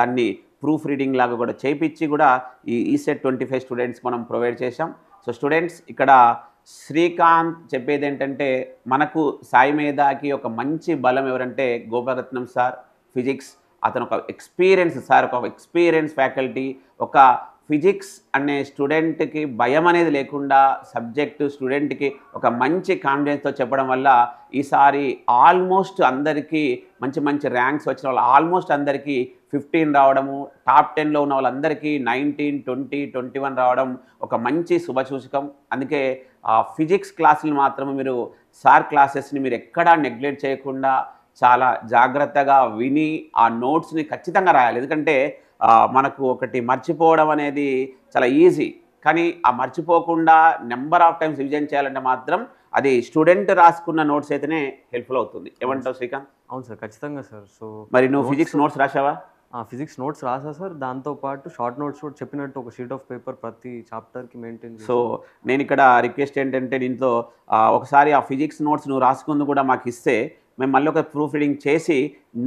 దాన్ని ప్రూఫ్ రీడింగ్ లాగా కూడా చేయించి కూడా ఈ ఈసెట్ 25 స్టూడెంట్స్ మనం ప్రొవైడ్ చేశాం. సో స్టూడెంట్స్ ఇక్కడ శ్రీకాంత్ చెప్పేది ఏంటంటే మనకు సాయి మేధాకి ఒక మంచి బలం ఎవరంటే గోపాలరత్నం సార్ ఫిజిక్స్. అతను ఒక ఎక్స్పీరియన్స్ సార్, ఒక ఎక్స్పీరియన్స్ ఫ్యాకల్టీ. ఒక ఫిజిక్స్ అనే స్టూడెంట్కి భయం అనేది లేకుండా సబ్జెక్టు స్టూడెంట్కి ఒక మంచి కాన్ఫిడెన్స్తో చెప్పడం వల్ల ఈసారి ఆల్మోస్ట్ అందరికీ మంచి మంచి ర్యాంక్స్ వచ్చిన వాళ్ళు ఆల్మోస్ట్ అందరికీ 15 రావడము, టాప్ 10లో ఉన్న వాళ్ళందరికీ 19, 20, 21 రావడం ఒక మంచి శుభసూచకం. అందుకే ఫిజిక్స్ క్లాసులు మాత్రం మీరు సార్ క్లాసెస్ని మీరు ఎక్కడా నెగ్లెక్ట్ చేయకుండా చాలా జాగ్రత్తగా విని ఆ నోట్స్ని ఖచ్చితంగా రాయాలి. ఎందుకంటే మనకు ఒకటి మర్చిపోవడం అనేది చాలా ఈజీ, కానీ ఆ మర్చిపోకుండా నెంబర్ ఆఫ్ టైమ్స్ రివిజన్ చేయాలంటే మాత్రం అది స్టూడెంట్ రాసుకున్న నోట్స్ అయితేనే హెల్ప్ఫుల్ అవుతుంది. ఏమంటావు శ్రీకాంత్? అవును సార్, ఖచ్చితంగా సార్. సో మరి నువ్వు ఫిజిక్స్ నోట్స్ రాసావా? ఫిజిక్స్ నోట్స్ రాసా సార్. దాంతోపాటు షార్ట్ నోట్స్ కూడా చెప్పినట్టు ఒక షీట్ ఆఫ్ పేపర్ ప్రతి చాప్టర్కి మెయింటైన్. సో నేను ఇక్కడ రిక్వెస్ట్ ఏంటంటే దీంతో ఒకసారి ఆ ఫిజిక్స్ నోట్స్ నువ్వు రాసుకుంది కూడా మాకు ఇస్తే మేము మళ్ళీ ఒక ప్రూఫ్ రీడింగ్ చేసి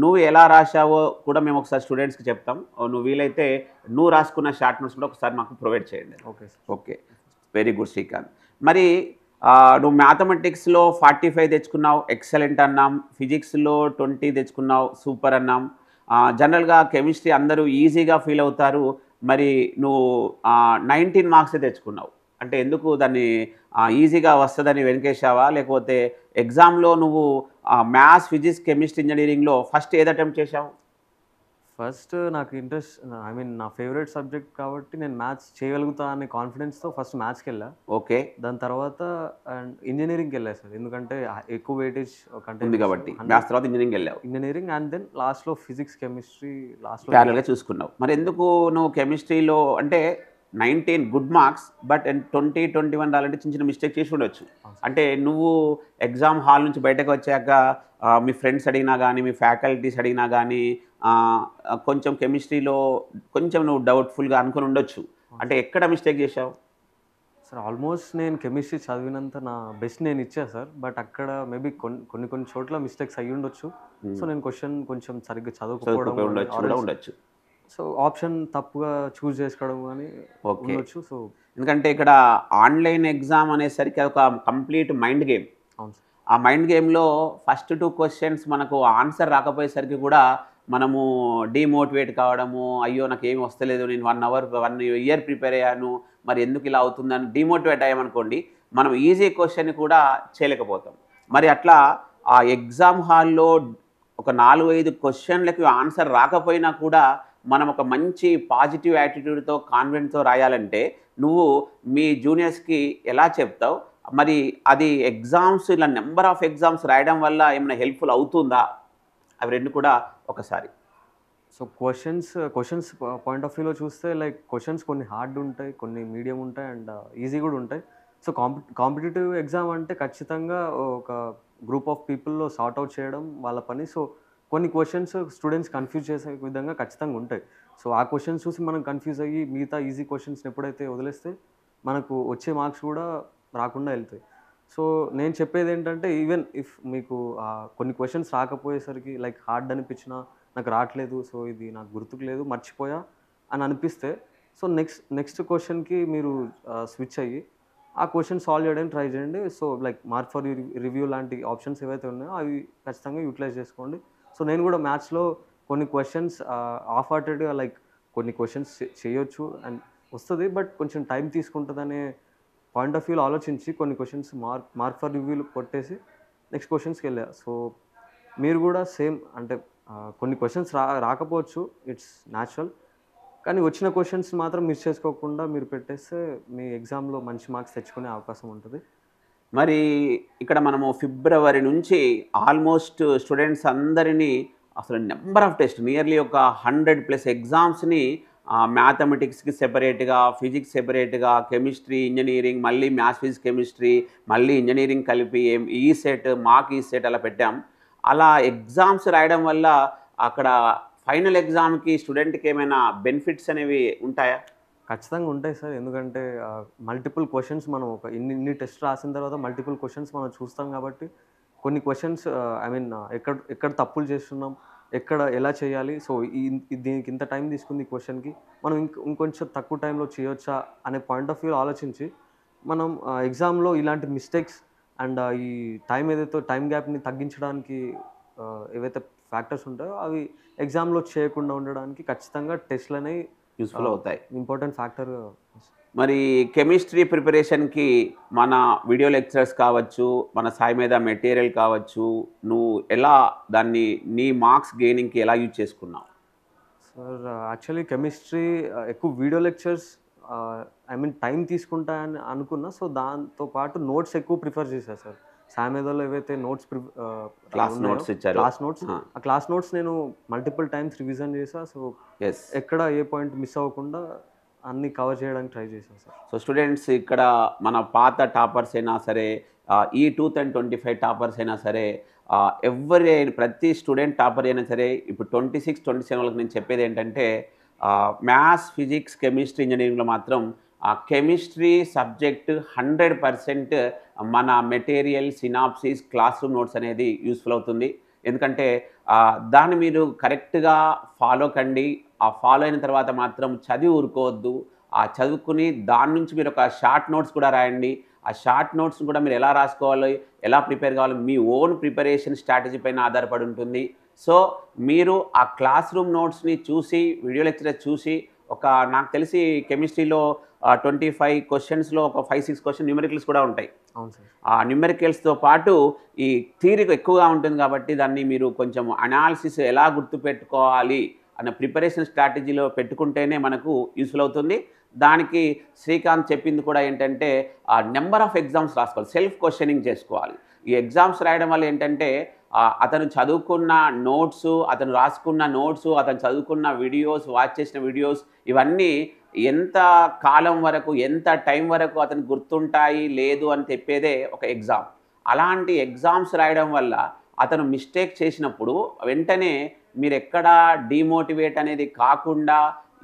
నువ్వు ఎలా రాసావో కూడా మేము ఒకసారి స్టూడెంట్స్కి చెప్తాం. నువ్వు వీలైతే నువ్వు రాసుకున్న షార్ట్ నోట్స్ కూడా ఒకసారి మాకు ప్రొవైడ్ చేయండి. Okay sir. Okay, very good Srikanth. మరి నువ్వు మ్యాథమెటిక్స్లో 45 తెచ్చుకున్నావు, ఎక్సలెంట్ అన్నాం. ఫిజిక్స్లో 20 తెచ్చుకున్నావు, సూపర్ అన్నాం. జనరల్గా కెమిస్ట్రీ అందరూ ఈజీగా ఫీల్ అవుతారు, మరి నువ్వు 19 మార్క్సే తెచ్చుకున్నావు. అంటే ఎందుకు దాన్ని ఈజీగా వస్తుందని వెనకేసావా, లేకపోతే ఎగ్జామ్లో నువ్వు మ్యాథ్స్, ఫిజిక్స్, కెమిస్ట్రీ, ఇంజనీరింగ్లో ఫస్ట్ ఏది అటెంప్ట్ చేసావు? ఫస్ట్ నాకు ఇంట్రెస్ట్, నా ఫేవరెట్ సబ్జెక్ట్ కాబట్టి నేను మ్యాథ్స్ చేయగలుగుతా అనే కాన్ఫిడెన్స్తో ఫస్ట్ మ్యాథ్స్కి వెళ్ళా. ఓకే. దాని తర్వాత అండ్ ఇంజనీరింగ్కి వెళ్ళా సార్, ఎందుకంటే ఎక్కువ వెయిటేజ్ ఉంది కాబట్టి మ్యాథ్స్ తర్వాత ఇంజనీరింగ్ వెళ్ళావు. ఇంజనీరింగ్ అండ్ దెన్ లాస్ట్లో ఫిజిక్స్, కెమిస్ట్రీ లాస్ట్లో ప్యారల్గా చూసుకున్నావు. మరి ఎందుకు నువ్వు కెమిస్ట్రీలో అంటే 19 గుడ్ మార్క్స్, బట్ 20, 21 రాలంటే చిన్న చిన్న మిస్టేక్ చేసి ఉండొచ్చు. అంటే నువ్వు ఎగ్జామ్ హాల్ నుంచి బయటకు వచ్చాక మీ ఫ్రెండ్స్ అడిగినా కానీ, మీ ఫ్యాకల్టీస్ అడిగినా కానీ కొంచెం కెమిస్ట్రీలో కొంచెం నువ్వు డౌట్ఫుల్గా అనుకుని ఉండొచ్చు. అంటే ఎక్కడ మిస్టేక్ చేసావు? సార్ ఆల్మోస్ట్ నేను కెమిస్ట్రీ చదివినంత నా బెస్ట్ నేను ఇచ్చా సార్, బట్ అక్కడ మేబీ కొన్ని చోట్ల మిస్టేక్స్ అయ్యి ఉండొచ్చు. సో నేను క్వశ్చన్ కొంచెం సరిగ్గా చదువుకోవడం ఉండొచ్చు. సో ఆప్షన్ తప్పుగా చూస్ చేసుకోవడం కానీ ఉండొచ్చు. సో ఎందుకంటే ఇక్కడ ఆన్లైన్ ఎగ్జామ్ అనేసరికి అదొక కంప్లీట్ మైండ్ గేమ్. అవును సార్. ఆ మైండ్ గేమ్లో ఫస్ట్ 2 క్వశ్చన్స్ మనకు ఆన్సర్ రాకపోయేసరికి కూడా మనము డీమోటివేట్ కావడము, అయ్యో నాకు ఏమి వస్తలేదు, నేను 1 ఇయర్ ప్రిపేర్ అయ్యాను, మరి ఎందుకు ఇలా అవుతుందని డీమోటివేట్ అయ్యామనుకోండి, మనం ఈజీ క్వశ్చన్ కూడా చేయలేకపోతాం. మరి అట్లా ఆ ఎగ్జామ్ హాల్లో ఒక 4-5 క్వశ్చన్లకి ఆన్సర్ రాకపోయినా కూడా మనం ఒక మంచి పాజిటివ్ యాటిట్యూడ్తో కాన్ఫిడెంట్తో రాయాలంటే నువ్వు మీ జూనియర్స్కి ఎలా చెప్తావు? మరి అది ఎగ్జామ్స్ ఇలా నెంబర్ ఆఫ్ ఎగ్జామ్స్ రాయడం వల్ల ఏమైనా హెల్ప్ఫుల్ అవుతుందా? అవి రెండు కూడా ఒకసారి. సో క్వశ్చన్స్ పాయింట్ ఆఫ్ వ్యూలో చూస్తే లైక్ క్వశ్చన్స్ కొన్ని హార్డ్ ఉంటాయి, కొన్ని మీడియం ఉంటాయి అండ్ ఈజీ కూడా ఉంటాయి. సో కాంపిటేటివ్ ఎగ్జామ్ అంటే ఖచ్చితంగా ఒక గ్రూప్ ఆఫ్ పీపుల్లో సార్ట్ అవుట్ చేయడం వాళ్ళ పని. సో కొన్ని క్వశ్చన్స్ స్టూడెంట్స్ కన్ఫ్యూజ్ చేసే విధంగా ఖచ్చితంగా ఉంటాయి. సో ఆ క్వశ్చన్స్ చూసి మనం కన్ఫ్యూజ్ అయ్యి మిగతా ఈజీ క్వశ్చన్స్ని ఎప్పుడైతే వదిలేస్తే మనకు వచ్చే మార్క్స్ కూడా రాకుండా వెళ్తాయి. సో నేను చెప్పేది ఏంటంటే ఈవెన్ ఇఫ్ మీకు కొన్ని క్వశ్చన్స్ రాకపోయేసరికి లైక్ హార్డ్ అనిపించినా నాకు రావట్లేదు, సో ఇది నాకు గుర్తుకు లేదు, మర్చిపోయా అని అనిపిస్తే సో నెక్స్ట్ క్వశ్చన్కి మీరు స్విచ్ అయ్యి ఆ క్వశ్చన్ సాల్వ్ చేయడానికి ట్రై చేయండి. So like mark for review లాంటి ఆప్షన్స్ ఏవైతే ఉన్నాయో అవి ఖచ్చితంగా యూటిలైజ్ చేసుకోండి. సో నేను కూడా మ్యాథ్స్లో కొన్ని క్వశ్చన్స్ హాఫ్ హార్టెడ్గా లైక్ కొన్ని క్వశ్చన్స్ చేయొచ్చు అండ్ వస్తుంది, బట్ కొంచెం టైం తీసుకుంటుందనే పాయింట్ ఆఫ్ వ్యూలో ఆలోచించి కొన్ని క్వశ్చన్స్ మార్క్ ఫర్ రివ్యూలు కొట్టేసి నెక్స్ట్ క్వశ్చన్స్కి వెళ్ళా. సో మీరు కూడా సేమ్ అంటే కొన్ని క్వశ్చన్స్ రాకపోవచ్చు, ఇట్స్ న్యాచురల్, కానీ వచ్చిన క్వశ్చన్స్ మాత్రం మిస్ చేసుకోకుండా మీరు పెట్టేస్తే మీ ఎగ్జామ్లో మంచి మార్క్స్ తెచ్చుకునే అవకాశం ఉంటుంది. మరి ఇక్కడ మనము ఫిబ్రవరి నుంచి ఆల్మోస్ట్ స్టూడెంట్స్ అందరినీ అసలు నెంబర్ ఆఫ్ టెస్ట్ నియర్లీ ఒక 100+ ఎగ్జామ్స్ని మ్యాథమెటిక్స్కి సెపరేట్గా, ఫిజిక్స్ సెపరేట్గా, కెమిస్ట్రీ, ఇంజనీరింగ్, మళ్ళీ మ్యాథ్స్, ఫిజిక్స్, కెమిస్ట్రీ, మళ్ళీ ఇంజనీరింగ్ కలిపి ఈసెట్, మాక్ ఈసెట్ అలా పెట్టాం. అలా ఎగ్జామ్స్ రాయడం వల్ల అక్కడ ఫైనల్ ఎగ్జామ్కి స్టూడెంట్కి ఏమైనా బెనిఫిట్స్ అనేవి ఉంటాయా? ఖచ్చితంగా ఉంటాయి సార్. ఎందుకంటే మల్టిపుల్ క్వెషన్స్ మనం ఒక ఇన్ని టెస్ట్ రాసిన తర్వాత మల్టిపుల్ క్వెషన్స్ మనం చూస్తాం కాబట్టి కొన్ని క్వెషన్స్ ఐ మీన్ ఎక్కడ తప్పులు చేస్తున్నాం, ఎక్కడ ఎలా చేయాలి, సో దీనికి ఇంత టైం తీసుకుంది ఈ క్వెషన్కి, మనం ఇంకొంచెం తక్కువ టైంలో చేయొచ్చా అనే పాయింట్ ఆఫ్ వ్యూ ఆలోచించి మనం ఎగ్జామ్లో ఇలాంటి మిస్టేక్స్ అండ్ ఈ టైం గ్యాప్ని తగ్గించడానికి ఏవైతే ఫ్యాక్టర్స్ ఉంటాయో అవి ఎగ్జామ్లో చేయకుండా ఉండడానికి ఖచ్చితంగా టెస్ట్లు అనేవి యూస్ఫుల్ అవుతాయి. Important factor. మరి కెమిస్ట్రీ ప్రిపరేషన్కి మన వీడియో లెక్చరర్స్ కావచ్చు, మన సాయి మీద మెటీరియల్ కావచ్చు, నువ్వు ఎలా దాన్ని నీ మార్క్స్ గెయినింగ్కి ఎలా యూజ్ చేసుకున్నావు? సార్ యాక్చువల్లీ కెమిస్ట్రీ ఎక్కువ video lectures I mean time తీసుకుంటా అని అనుకున్నా. సో దాంతో పాటు నోట్స్ ఎక్కువ ప్రిఫర్ చేశాను సార్. సాయి మీదలో ఏవైతే నోట్స్ క్లాస్ నోట్స్ ఇచ్చారు, ఆ క్లాస్ నోట్స్ నేను మల్టిపుల్ టైమ్స్ రివిజన్ చేసా. సో ఎక్కడ ఏ పాయింట్ మిస్ అవ్వకుండా అన్ని కవర్ చేయడానికి ట్రై చేశాను సార్. సో స్టూడెంట్స్ ఇక్కడ మన పాత టాపర్స్ అయినా సరే, ఈ 2025 టాపర్స్ అయినా సరే, ప్రతి స్టూడెంట్ టాపర్ అయినా సరే, ఇప్పుడు 26, 27 వాళ్ళకి నేను చెప్పేది ఏంటంటే మ్యాథ్స్, ఫిజిక్స్, కెమిస్ట్రీ, ఇంజనీరింగ్లో మాత్రం కెమిస్ట్రీ సబ్జెక్ట్ 100% మన material, synopsis, class room notes అనేది యూస్ఫుల్ అవుతుంది. ఎందుకంటే దాన్ని మీరు కరెక్ట్గా ఫాలో కండి. ఆ ఫాలో అయిన తర్వాత మాత్రం చదివి ఊరుకోవద్దు. ఆ చదువుకుని దాని నుంచి మీరు ఒక షార్ట్ నోట్స్ కూడా రాయండి. ఆ షార్ట్ నోట్స్ని కూడా మీరు ఎలా రాసుకోవాలి, ఎలా ప్రిపేర్ కావాలి, మీ ఓన్ ప్రిపరేషన్ స్ట్రాటజీ పైన ఆధారపడి ఉంటుంది. సో మీరు ఆ క్లాస్ రూమ్ నోట్స్ని చూసి, వీడియో లెక్చర్ చూసి, నాకు తెలిసి కెమిస్ట్రీలో 25 క్వశ్చన్స్లో ఒక 5-6 క్వశ్చన్ న్యూమెరికల్స్ కూడా ఉంటాయి. అవును సార్. ఆ న్యూమెరికల్స్తో పాటు ఈ థియరీ ఎక్కువగా ఉంటుంది కాబట్టి దాన్ని మీరు కొంచెం అనాలిసిస్ ఎలా గుర్తుపెట్టుకోవాలి అన్న ప్రిపరేషన్ స్ట్రాటజీలో పెట్టుకుంటేనే మనకు యూస్ఫుల్ అవుతుంది. దానికి శ్రీకాంత్ చెప్పింది కూడా ఏంటంటే నెంబర్ ఆఫ్ ఎగ్జామ్స్ రాసుకోవాలి, సెల్ఫ్ క్వశ్చనింగ్ చేసుకోవాలి. ఈ ఎగ్జామ్స్ రాయడం వల్ల ఏంటంటే అతను చదువుకున్న నోట్స్, అతను రాసుకున్న నోట్స్, అతను చదువుకున్న వీడియోస్, వాచ్ చేసిన వీడియోస్, ఇవన్నీ ఎంత కాలం వరకు, ఎంత టైం వరకు అతను గుర్తుంటాయి లేదు అని చెప్పేదే ఒక ఎగ్జామ్. అలాంటి ఎగ్జామ్స్ రాయడం వల్ల అతను మిస్టేక్ చేసినప్పుడు వెంటనే మీరు ఎక్కడ డిమోటివేట్ అనేది కాకుండా,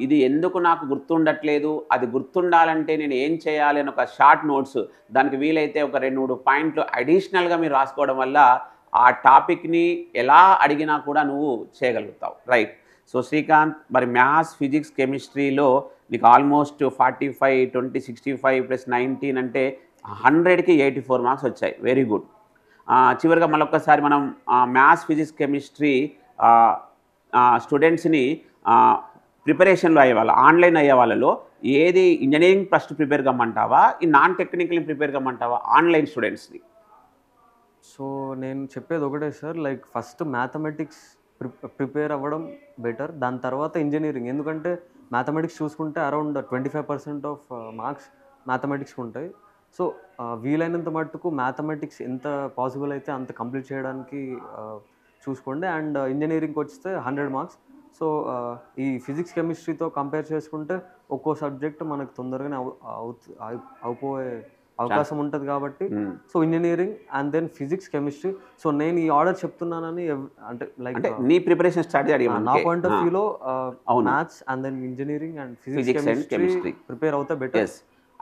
ఇది ఎందుకు నాకు గుర్తుండట్లేదు, అది గుర్తుండాలంటే నేను ఏం చేయాలి అని ఒక షార్ట్ నోట్స్, దానికి వీలైతే ఒక 2-3 పాయింట్లు అడిషనల్గా మీరు రాసుకోవడం వల్ల ఆ టాపిక్ని ఎలా అడిగినా కూడా నువ్వు చేయగలుగుతావు. రైట్. సో శ్రీకాంత్, మరి మ్యాథ్స్, ఫిజిక్స్, కెమిస్ట్రీలో నీకు ఆల్మోస్ట్ 45, 20, 65 + 19 అంటే 100కి 84 మార్క్స్ వచ్చాయి. Very good. చివరిగా మళ్ళొక్కసారి మనం మ్యాథ్స్, ఫిజిక్స్, కెమిస్ట్రీ స్టూడెంట్స్ని ప్రిపరేషన్లో అయ్యేవాళ్ళు, ఆన్లైన్ అయ్యే వాళ్ళలో ఏది ఇంజనీరింగ్ ఫస్ట్ ప్రిపేర్ కమ్మంటావా, ఈ నాన్ టెక్నికల్ని ప్రిపేర్ కమ్మంటావా ఆన్లైన్ స్టూడెంట్స్ని? సో నేను చెప్పేది ఒకటే sir, like first mathematics prepare అవ్వడం బెటర్, దాని తర్వాత ఇంజనీరింగ్. ఎందుకంటే మ్యాథమెటిక్స్ చూసుకుంటే అరౌండ్ 25% ఆఫ్ మార్క్స్ మ్యాథమెటిక్స్కి ఉంటాయి. సో వీలైనంత మట్టుకు మ్యాథమెటిక్స్ ఎంత పాసిబుల్ అయితే అంత కంప్లీట్ చేయడానికి చూసుకోండి. అండ్ ఇంజనీరింగ్కి వస్తే 100 మార్క్స్. సో ఈ ఫిజిక్స్, కెమిస్ట్రీతో కంపేర్ చేసుకుంటే ఒక్కో సబ్జెక్ట్ మనకు తొందరగానే అయిపోయే అవకాశం ఉంటుంది కాబట్టి so engineering and then physics, chemistry. So నేను ఈ ఆర్డర్ చెప్తున్నానని అంటే లైక్ నీ ప్రిపరేషన్ స్టార్ట్ చేయడం నా పాయింట్ ఆఫ్ వ్యూలో maths and then engineering and physics, chemistry prepare అవుతే బెటర్.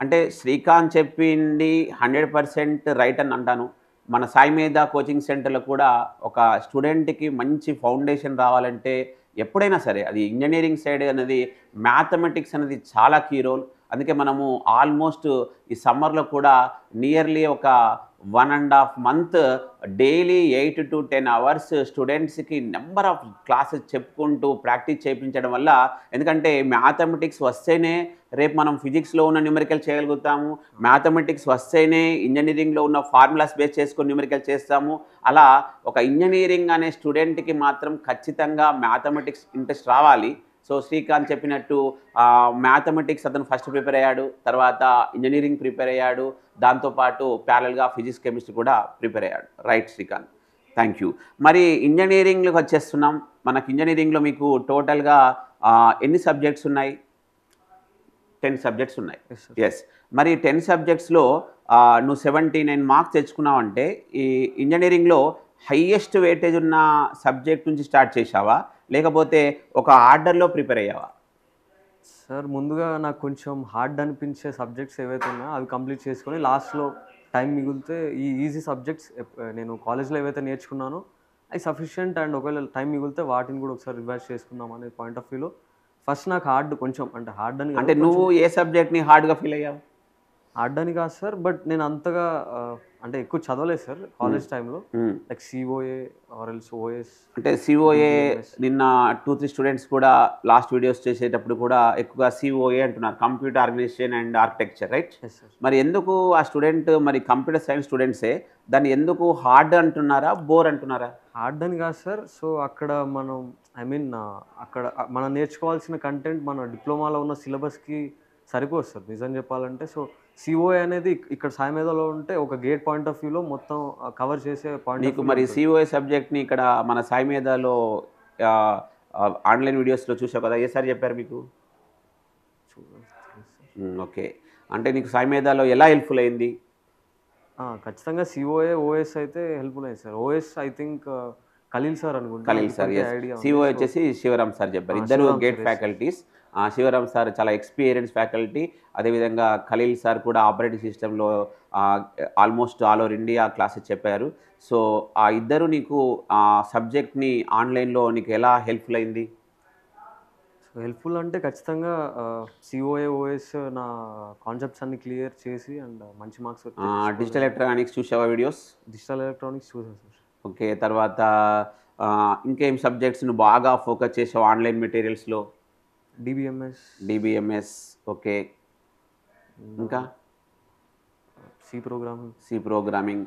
అంటే శ్రీకాంత్ చెప్పింది 100% రైట్ అని అంటాను. మన సాయి మీద కోచింగ్ సెంటర్లో కూడా ఒక స్టూడెంట్కి మంచి ఫౌండేషన్ రావాలంటే ఎప్పుడైనా సరే అది ఇంజనీరింగ్ సైడ్ అనేది మ్యాథమెటిక్స్ అనేది చాలా కీ రోల్. అందుకే మనము ఆల్మోస్ట్ ఈ సమ్మర్లో కూడా నియర్లీ ఒక 1.5 month డైలీ 8 to 10 hours స్టూడెంట్స్కి నెంబర్ ఆఫ్ క్లాసెస్ చెప్పుకుంటూ ప్రాక్టీస్ చేయించడం వల్ల, ఎందుకంటే మ్యాథమెటిక్స్ వస్తేనే రేపు మనం ఫిజిక్స్లో ఉన్న న్యూమరికల్ చేయగలుగుతాము, మ్యాథమెటిక్స్ వస్తేనే ఇంజనీరింగ్లో ఉన్న ఫార్ములాస్ బేస్ చేసుకొని న్యూమరికల్ చేస్తాము. అలా ఒక ఇంజనీరింగ్ అనే స్టూడెంట్కి మాత్రం ఖచ్చితంగా మ్యాథమెటిక్స్ ఇంట్రెస్ట్ రావాలి. సో శ్రీకాంత్ చెప్పినట్టు మ్యాథమెటిక్స్ అతను ఫస్ట్ ప్రిపేర్ అయ్యాడు, తర్వాత ఇంజనీరింగ్ ప్రిపేర్ అయ్యాడు, దాంతోపాటు ప్యారల్గా ఫిజిక్స్, కెమిస్ట్రీ కూడా ప్రిపేర్ అయ్యాడు. Right Srikanth, thank you. మరి ఇంజనీరింగ్లోకి వచ్చేస్తున్నాం. మనకి ఇంజనీరింగ్లో మీకు టోటల్గా ఎన్ని సబ్జెక్ట్స్ ఉన్నాయి? 10 సబ్జెక్ట్స్ ఉన్నాయి. ఎస్. మరి 10 సబ్జెక్ట్స్లో నువ్వు 79 మార్క్స్ తెచ్చుకున్నావు అంటే ఈ ఇంజనీరింగ్లో హైయెస్ట్ వెయిటేజ్ ఉన్న సబ్జెక్ట్ నుంచి స్టార్ట్ చేసావా, లేకపోతే ఒక ఆర్డర్లో ప్రిపేర్ అయ్యావా? సార్ ముందుగా నాకు కొంచెం హార్డ్ అనిపించే సబ్జెక్ట్స్ ఏవైతే ఉన్నాయో అవి కంప్లీట్ చేసుకొని లాస్ట్లో టైం మిగిలితే ఈ ఈజీ సబ్జెక్ట్స్ నేను కాలేజ్లో ఏవైతే నేర్చుకున్నానో అవి సఫిషియంట్, అండ్ ఒకవేళ టైం మిగిలితే వాటిని కూడా ఒకసారి రివైజ్ చేసుకుందాం అనే పాయింట్ ఆఫ్ వ్యూలో ఫస్ట్ నాకు హార్డ్ కొంచెం, అంటే హార్డ్ అని అంటే నువ్వు ఏ సబ్జెక్ట్ని హార్డ్గా ఫీల్ అయ్యావు? హార్డ్ అని కాదు సార్, బట్ నేను అంతగా అంటే ఎక్కువ చదవలేదు సార్ కాలేజ్ టైంలో. Like COA or else OS. అంటే సిఓఏ నిన్న 2-3 స్టూడెంట్స్ కూడా లాస్ట్ వీడియోస్ చేసేటప్పుడు కూడా ఎక్కువగా సిఓఏ అంటున్నారు, computer organisation and architecture, right? Yes sir. మరి ఎందుకు ఆ స్టూడెంట్, మరి కంప్యూటర్ సైన్స్ స్టూడెంట్సే దాన్ని ఎందుకు హార్డ్ అంటున్నారా, బోర్ అంటున్నారా? హార్డ్ అని కాదు సార్. సో అక్కడ మనం అక్కడ మనం నేర్చుకోవాల్సిన కంటెంట్ మన డిప్లొమాలో ఉన్న సిలబస్కి సరిపోదు సార్ నిజం చెప్పాలంటే. సో సిఓఏ అనేది ఇక్కడ సాయిమేధలో ఉంటే ఒక గేట్ పాయింట్ ఆఫ్ వ్యూలో మొత్తం కవర్ చేసే పాయింట్. నీకు మరి సిఓఏ సబ్జెక్ట్ని ఇక్కడ మన సాయిమేధాలో ఆన్లైన్ వీడియోస్లో చూసావు కదా, ఏ సార్ చెప్పారు మీకు? ఓకే, అంటే నీకు సాయిమేధాలో ఎలా హెల్ప్ఫుల్ అయింది? ఖచ్చితంగా సిఓఏ ఓఎస్ అయితే హెల్ప్ఫుల్ అయింది sir. OS I think Khaleel sir అనుకుంటా. ఖలీల్ సార్, సిఓఏ వచ్చేసి శివరామ్ సార్ చెప్పారు. ఇద్దరు గేట్ ఫ్యాకల్టీస్. శివరామ్ సార్ చాలా ఎక్స్పీరియన్స్ ఫ్యాకల్టీ, అదేవిధంగా ఖలీల్ సార్ కూడా ఆపరేటింగ్ సిస్టంలో almost all over India classes చెప్పారు. సో ఆ ఇద్దరు నీకు సబ్జెక్ట్ని ఆన్లైన్లో నీకు ఎలా హెల్ప్ఫుల్ అయింది? హెల్ప్ఫుల్ అంటే ఖచ్చితంగా సిఓఏ ఓఎస్ నా కాన్సెప్ట్స్ అన్ని క్లియర్ చేసి అండ్ మంచి మార్క్స్. డిజిటల్ ఎలక్ట్రానిక్స్ చూసావా వీడియోస్? డిజిటల్ ఎలక్ట్రానిక్స్ చూసాను సార్. ఓకే, తర్వాత ఇంకేం సబ్జెక్ట్స్ నువ్వు బాగా ఫోకస్ చేసావు ఆన్లైన్ మెటీరియల్స్లో? డిబిఎంఎస్. ఓకే, ఇంకా సి ప్రోగ్రామింగ్.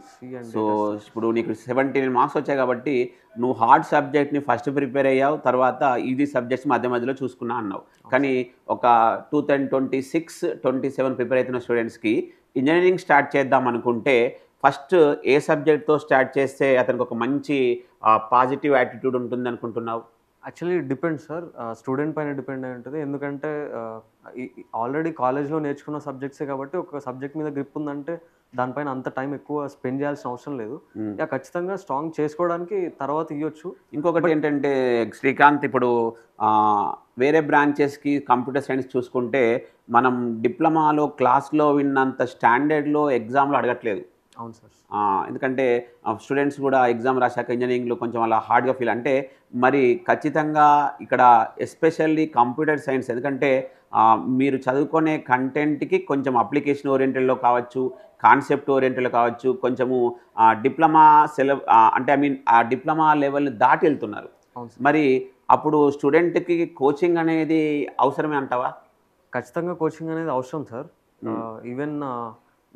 సో ఇప్పుడు నీకు 79 మార్క్స్ వచ్చాయి కాబట్టి నువ్వు హార్డ్ సబ్జెక్ట్ని ఫస్ట్ ప్రిపేర్ అయ్యావు, తర్వాత ఈజీ సబ్జెక్ట్స్ మధ్య మధ్యలో చూసుకున్నా అన్నావు. కానీ ఒక 2026-27 ప్రిపేర్ అవుతున్న స్టూడెంట్స్కి ఇంజనీరింగ్ స్టార్ట్ చేద్దాం అనుకుంటే ఫస్ట్ ఏ సబ్జెక్ట్తో స్టార్ట్ చేస్తే అతనికి ఒక మంచి పాజిటివ్ యాటిట్యూడ్ ఉంటుంది అనుకుంటున్నావు? యాక్చువల్లీ డిపెండ్ సార్, స్టూడెంట్ పైన డిపెండ్ అయి ఉంటుంది. ఎందుకంటే ఆల్రెడీ కాలేజ్లో నేర్చుకున్న సబ్జెక్ట్సే కాబట్టి ఒక సబ్జెక్ట్ మీద గ్రిప్ ఉందంటే దానిపైన అంత టైం ఎక్కువ స్పెండ్ చేయాల్సిన అవసరం లేదు. ఖచ్చితంగా స్ట్రాంగ్ చేసుకోవడానికి తర్వాత ఇవ్వచ్చు. ఇంకొకటి ఏంటంటే శ్రీకాంత్, ఇప్పుడు వేరే బ్రాంచెస్కి కంప్యూటర్ సైన్స్ చూసుకుంటే మనం డిప్లొమాలో క్లాస్లో విన్నంత స్టాండర్డ్లో ఎగ్జామ్లో అడగట్లేదు. అవును సార్. ఎందుకంటే స్టూడెంట్స్ కూడా ఎగ్జామ్ రాశాక ఇంజనీరింగ్లో కొంచెం అలా హార్డ్గా ఫీల్. అంటే మరి ఖచ్చితంగా ఇక్కడ ఎస్పెషల్లీ కంప్యూటర్ సైన్స్, ఎందుకంటే మీరు చదువుకునే కంటెంట్కి కొంచెం అప్లికేషన్ ఓరియంటెడ్లో కావచ్చు, కాన్సెప్ట్ ఓరియంటెడ్లో కావచ్చు, కొంచెము డిప్లొమా అంటే ఆ డిప్లొమా లెవెల్ దాటి వెళ్తున్నారు. మరి అప్పుడు స్టూడెంట్కి కోచింగ్ అనేది అవసరమే అంటావా? ఖచ్చితంగా కోచింగ్ అనేది అవసరం సార్. ఈవెన్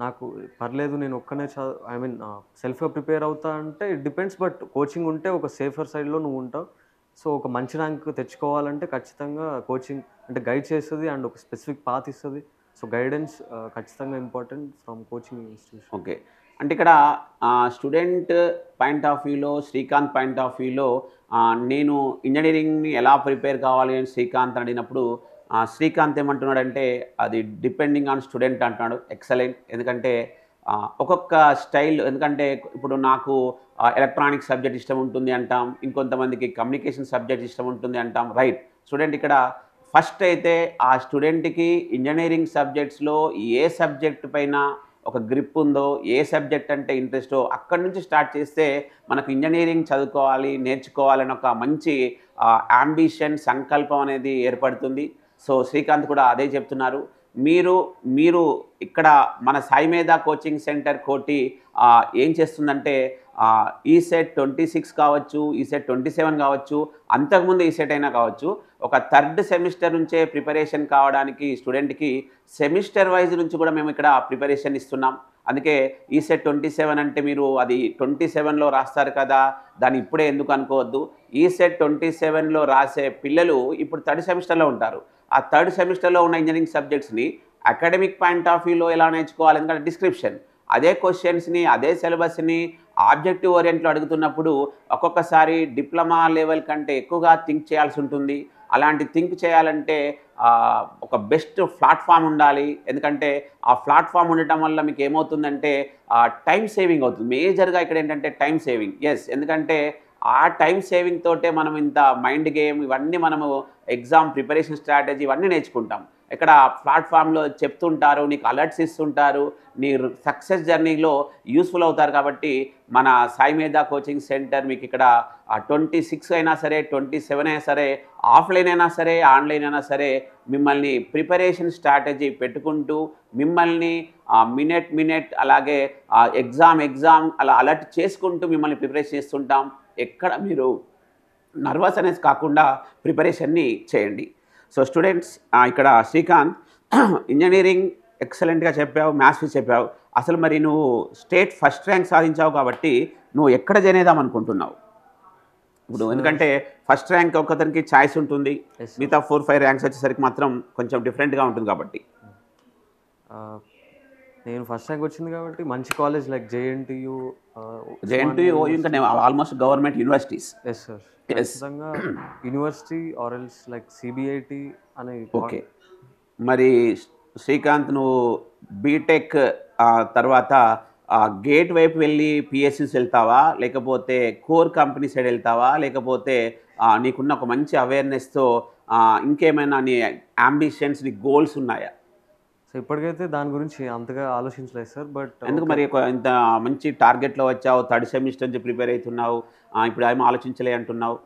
నాకు పర్లేదు నేను ఒక్కనే సెల్ఫ్గా ప్రిపేర్ అవుతా అంటే ఇట్ డిపెండ్స్, బట్ కోచింగ్ ఉంటే ఒక సేఫర్ సైడ్లో నువ్వు ఉంటావు. సో ఒక మంచి ర్యాంక్ తెచ్చుకోవాలంటే ఖచ్చితంగా కోచింగ్ అంటే గైడ్ చేస్తుంది అండ్ ఒక స్పెసిఫిక్ పాత్ ఇస్తుంది. సో గైడెన్స్ ఖచ్చితంగా important from coaching institution. Okay, అంటే ఇక్కడ స్టూడెంట్ పాయింట్ ఆఫ్ వ్యూలో, శ్రీకాంత్ పాయింట్ ఆఫ్ వ్యూలో నేను ఇంజనీరింగ్ని ఎలా ప్రిపేర్ కావాలి అని శ్రీకాంత్ అడిగినప్పుడు శ్రీకాంత్ ఏమంటున్నాడంటే అది డిపెండింగ్ ఆన్ స్టూడెంట్ అంటున్నాడు. ఎక్సలెంట్, ఎందుకంటే ఒక్కొక్క స్టైల్, ఎందుకంటే ఇప్పుడు నాకు ఎలక్ట్రానిక్స్ సబ్జెక్ట్ ఇష్టం ఉంటుంది అంటాం, ఇంకొంతమందికి కమ్యూనికేషన్ సబ్జెక్ట్ ఇష్టం ఉంటుంది అంటాం, రైట్? స్టూడెంట్ ఇక్కడ ఫస్ట్ అయితే ఆ స్టూడెంట్కి ఇంజనీరింగ్ సబ్జెక్ట్స్లో ఏ సబ్జెక్ట్ పైన ఒక గ్రిప్ ఉందో, ఏ సబ్జెక్ట్ అంటే ఇంట్రెస్టో అక్కడి నుంచి స్టార్ట్ చేస్తే మనకు ఇంజనీరింగ్ చదువుకోవాలి, నేర్చుకోవాలని ఒక మంచి అంబిషన్, సంకల్పం అనేది ఏర్పడుతుంది. సో శ్రీకాంత్ కూడా అదే చెప్తున్నారు. మీరు ఇక్కడ మన సాయిమేధ కోచింగ్ సెంటర్ కోటి ఏం చేస్తుందంటే ఈసెట్ 26 కావచ్చు, ఈసెట్ 27 కావచ్చు, అంతకుముందు ఈసెట్ అయినా కావచ్చు, ఒక థర్డ్ సెమిస్టర్ నుంచే ప్రిపరేషన్ కావడానికి స్టూడెంట్కి సెమిస్టర్ వైజ్ నుంచి కూడా మేము ఇక్కడ ప్రిపరేషన్ ఇస్తున్నాం. అందుకే ఈసెట్ 27 అంటే మీరు అది 27లో రాస్తారు కదా, దాన్ని ఇప్పుడే ఎందుకు అనుకోవద్దు. ఈసెట్ 27లో రాసే పిల్లలు ఇప్పుడు థర్డ్ సెమిస్టర్లో ఉంటారు. ఆ థర్డ్ సెమిస్టర్లో ఉన్న ఇంజనీరింగ్ సబ్జెక్ట్స్ని అకాడమిక్ పాయింట్ ఆఫ్ వ్యూలో ఎలా నేర్చుకోవాలి, ఎందుకంటే డిస్క్రిప్షన్ అదే క్వశ్చన్స్ని, అదే సిలబస్ని ఆబ్జెక్టివ్ ఓరియంట్లో అడుగుతున్నప్పుడు ఒక్కొక్కసారి డిప్లొమా లెవెల్ కంటే ఎక్కువగా థింక్ చేయాల్సి ఉంటుంది. అలాంటి థింక్ చేయాలంటే ఒక బెస్ట్ ప్లాట్ఫామ్ ఉండాలి. ఎందుకంటే ఆ ప్లాట్ఫామ్ ఉండటం వల్ల మీకు ఏమవుతుందంటే టైం సేవింగ్ అవుతుంది. మేజర్గా ఇక్కడ ఏంటంటే టైం సేవింగ్. ఎస్, ఎందుకంటే ఆ టైం సేవింగ్ తోటే మనం ఇంత మైండ్ గేమ్ ఇవన్నీ మనము ఎగ్జామ్ ప్రిపరేషన్ స్ట్రాటజీ ఇవన్నీ నేర్చుకుంటాం. ఇక్కడ ప్లాట్ఫామ్లో చెప్తుంటారు, నీకు అలర్ట్స్ ఇస్తుంటారు, నీ సక్సెస్ జర్నీలో యూస్ఫుల్ అవుతారు. కాబట్టి మన సాయి మేధా కోచింగ్ సెంటర్ మీకు ఇక్కడ 26 అయినా సరే, 27 అయినా సరే, ఆఫ్లైన్ అయినా సరే, ఆన్లైన్ అయినా సరే మిమ్మల్ని ప్రిపరేషన్ స్ట్రాటజీ పెట్టుకుంటూ మిమ్మల్ని మినిట్ అలాగే ఎగ్జామ్ అలా అలర్ట్ చేసుకుంటూ మిమ్మల్ని ప్రిపరేషన్ చేస్తుంటాం. ఎక్కడ మీరు నర్వస్ అనేది కాకుండా ప్రిపరేషన్ని చేయండి. సో స్టూడెంట్స్, ఇక్కడ శ్రీకాంత్ ఇంజనీరింగ్ ఎక్సలెంట్గా చెప్పావు, మ్యాథ్స్ చెప్పావు. అసలు మరి నువ్వు స్టేట్ ఫస్ట్ ర్యాంక్ సాధించావు కాబట్టి నువ్వు ఎక్కడ జాయిన్ అవుదాం అనుకుంటున్నావు ఇప్పుడు? ఎందుకంటే ఫస్ట్ ర్యాంక్ ఒకతనికి ఛాయిస్ ఉంటుంది, మిగతా 4-5 ర్యాంక్స్ వచ్చేసరికి మాత్రం కొంచెం డిఫరెంట్గా ఉంటుంది. కాబట్టి నేను ఫస్ట్ ర్యాంక్ వచ్చింది కాబట్టి మంచి కాలేజ్ లైక్ జేఎన్టీయూ ఇంకా almost government universities. Yes sir, ఖచ్చితంగా university or else like CBIT అని. ఓకే, మరి శ్రీకాంత్ నువ్వు బీటెక్ తర్వాత గేట్ వైపు వెళ్ళి పిఎస్సిస్ వెళ్తావా, లేకపోతే కోర్ కంపెనీ సైడ్ వెళ్తావా, లేకపోతే నీకున్న ఒక మంచి అవేర్నెస్తో ఇంకేమైనా నీ అంబిషన్స్, నీ గోల్స్ ఉన్నాయా? సో ఇప్పటికైతే దాని గురించి అంతగా ఆలోచించలేదు సార్. బట్ ఎందుకు మరి ఇంత మంచి టార్గెట్లో వచ్చావు, థర్డ్ సెమిస్టర్ నుంచి ప్రిపేర్ అవుతున్నావు, ఇప్పుడు ఏమో ఆలోచించలే అంటున్నావు?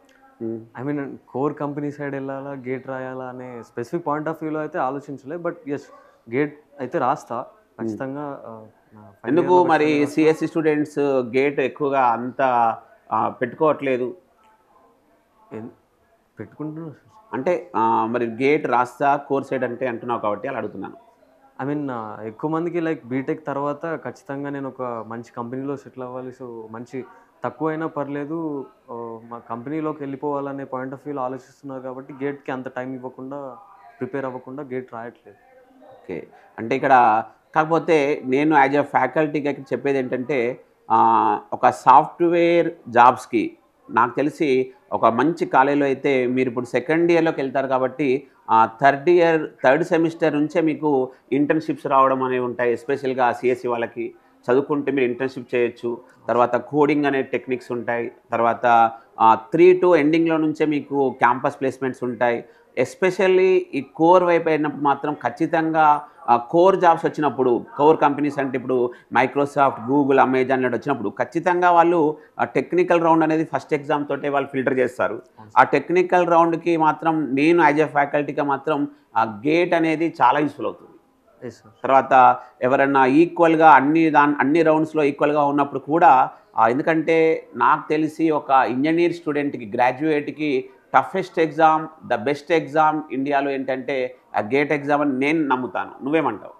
I mean core company side వెళ్ళాలా, గేట్ రాయాలా అనే స్పెసిఫిక్ పాయింట్ ఆఫ్ వ్యూలో అయితే ఆలోచించలేదు. బట్ ఎస్, గేట్ అయితే రాస్తా ఖచ్చితంగా. ఎందుకు మరి సిఎస్సి స్టూడెంట్స్ గేట్ ఎక్కువగా అంత పెట్టుకోవట్లేదు? పెట్టుకుంటున్నారు అంటే మరి గేట్ రాస్తా కోర్ సైడ్ అంటే అంటున్నావు కాబట్టి అలా అడుగుతున్నాను. ఐ మీన్ ఎక్కువ మందికి లైక్ బీటెక్ తర్వాత ఖచ్చితంగా నేను ఒక మంచి కంపెనీలో సెటిల్ అవ్వాలి, సో మంచి తక్కువైనా పర్లేదు మా కంపెనీలోకి వెళ్ళిపోవాలనే పాయింట్ ఆఫ్ వ్యూలో ఆలోచిస్తున్నారు. కాబట్టి గేట్కి అంత టైం ఇవ్వకుండా, ప్రిపేర్ అవ్వకుండా గేట్ రాయట్లేదు. ఓకే, అంటే ఇక్కడ కాకపోతే నేను యాజ్ ఎ ఫ్యాకల్టీగా చెప్పేది ఏంటంటే ఒక సాఫ్ట్వేర్ జాబ్స్కి నాకు తెలిసి ఒక మంచి కాలేజీలో అయితే మీరు ఇప్పుడు సెకండ్ ఇయర్లోకి వెళ్తారు కాబట్టి థర్డ్ సెమిస్టర్ నుంచే మీకు ఇంటర్న్షిప్స్ రావడం అనేవి ఉంటాయి. ఎస్పెషల్గా సిఎస్సి వాళ్ళకి చదువుకుంటే మీరు ఇంటర్న్షిప్ చేయొచ్చు. తర్వాత కోడింగ్ అనే టెక్నిక్స్ ఉంటాయి. తర్వాత 3 to ఎండింగ్లో నుంచే మీకు క్యాంపస్ ప్లేస్మెంట్స్ ఉంటాయి. ఎస్పెషల్లీ ఈ కోర్ వైపు అయినప్పుడు మాత్రం ఖచ్చితంగా కోర్ జాబ్స్ వచ్చినప్పుడు, కోర్ కంపెనీస్ అంటే ఇప్పుడు మైక్రోసాఫ్ట్, గూగుల్, అమెజాన్ లాంటి వచ్చినప్పుడు ఖచ్చితంగా వాళ్ళు టెక్నికల్ రౌండ్ అనేది ఫస్ట్ ఎగ్జామ్ తోటే వాళ్ళు ఫిల్టర్ చేస్తారు. ఆ టెక్నికల్ రౌండ్కి మాత్రం నేను యాజ్ ఎ ఫ్యాకల్టీగా మాత్రం ఆ గేట్ అనేది చాలా యూస్ఫుల్ అవుతుంది. తర్వాత ఎవరన్నా ఈక్వల్గా అన్ని రౌండ్స్లో ఈక్వల్గా ఉన్నప్పుడు కూడా ఎందుకంటే నాకు తెలిసి ఒక ఇంజనీర్ స్టూడెంట్కి, గ్రాడ్యుయేట్కి toughest exam, the best exam ఇండియాలో ఏంటంటే ఆ గేట్ ఎగ్జామ్ అని నేను నమ్ముతాను. నువ్వేమంటావు?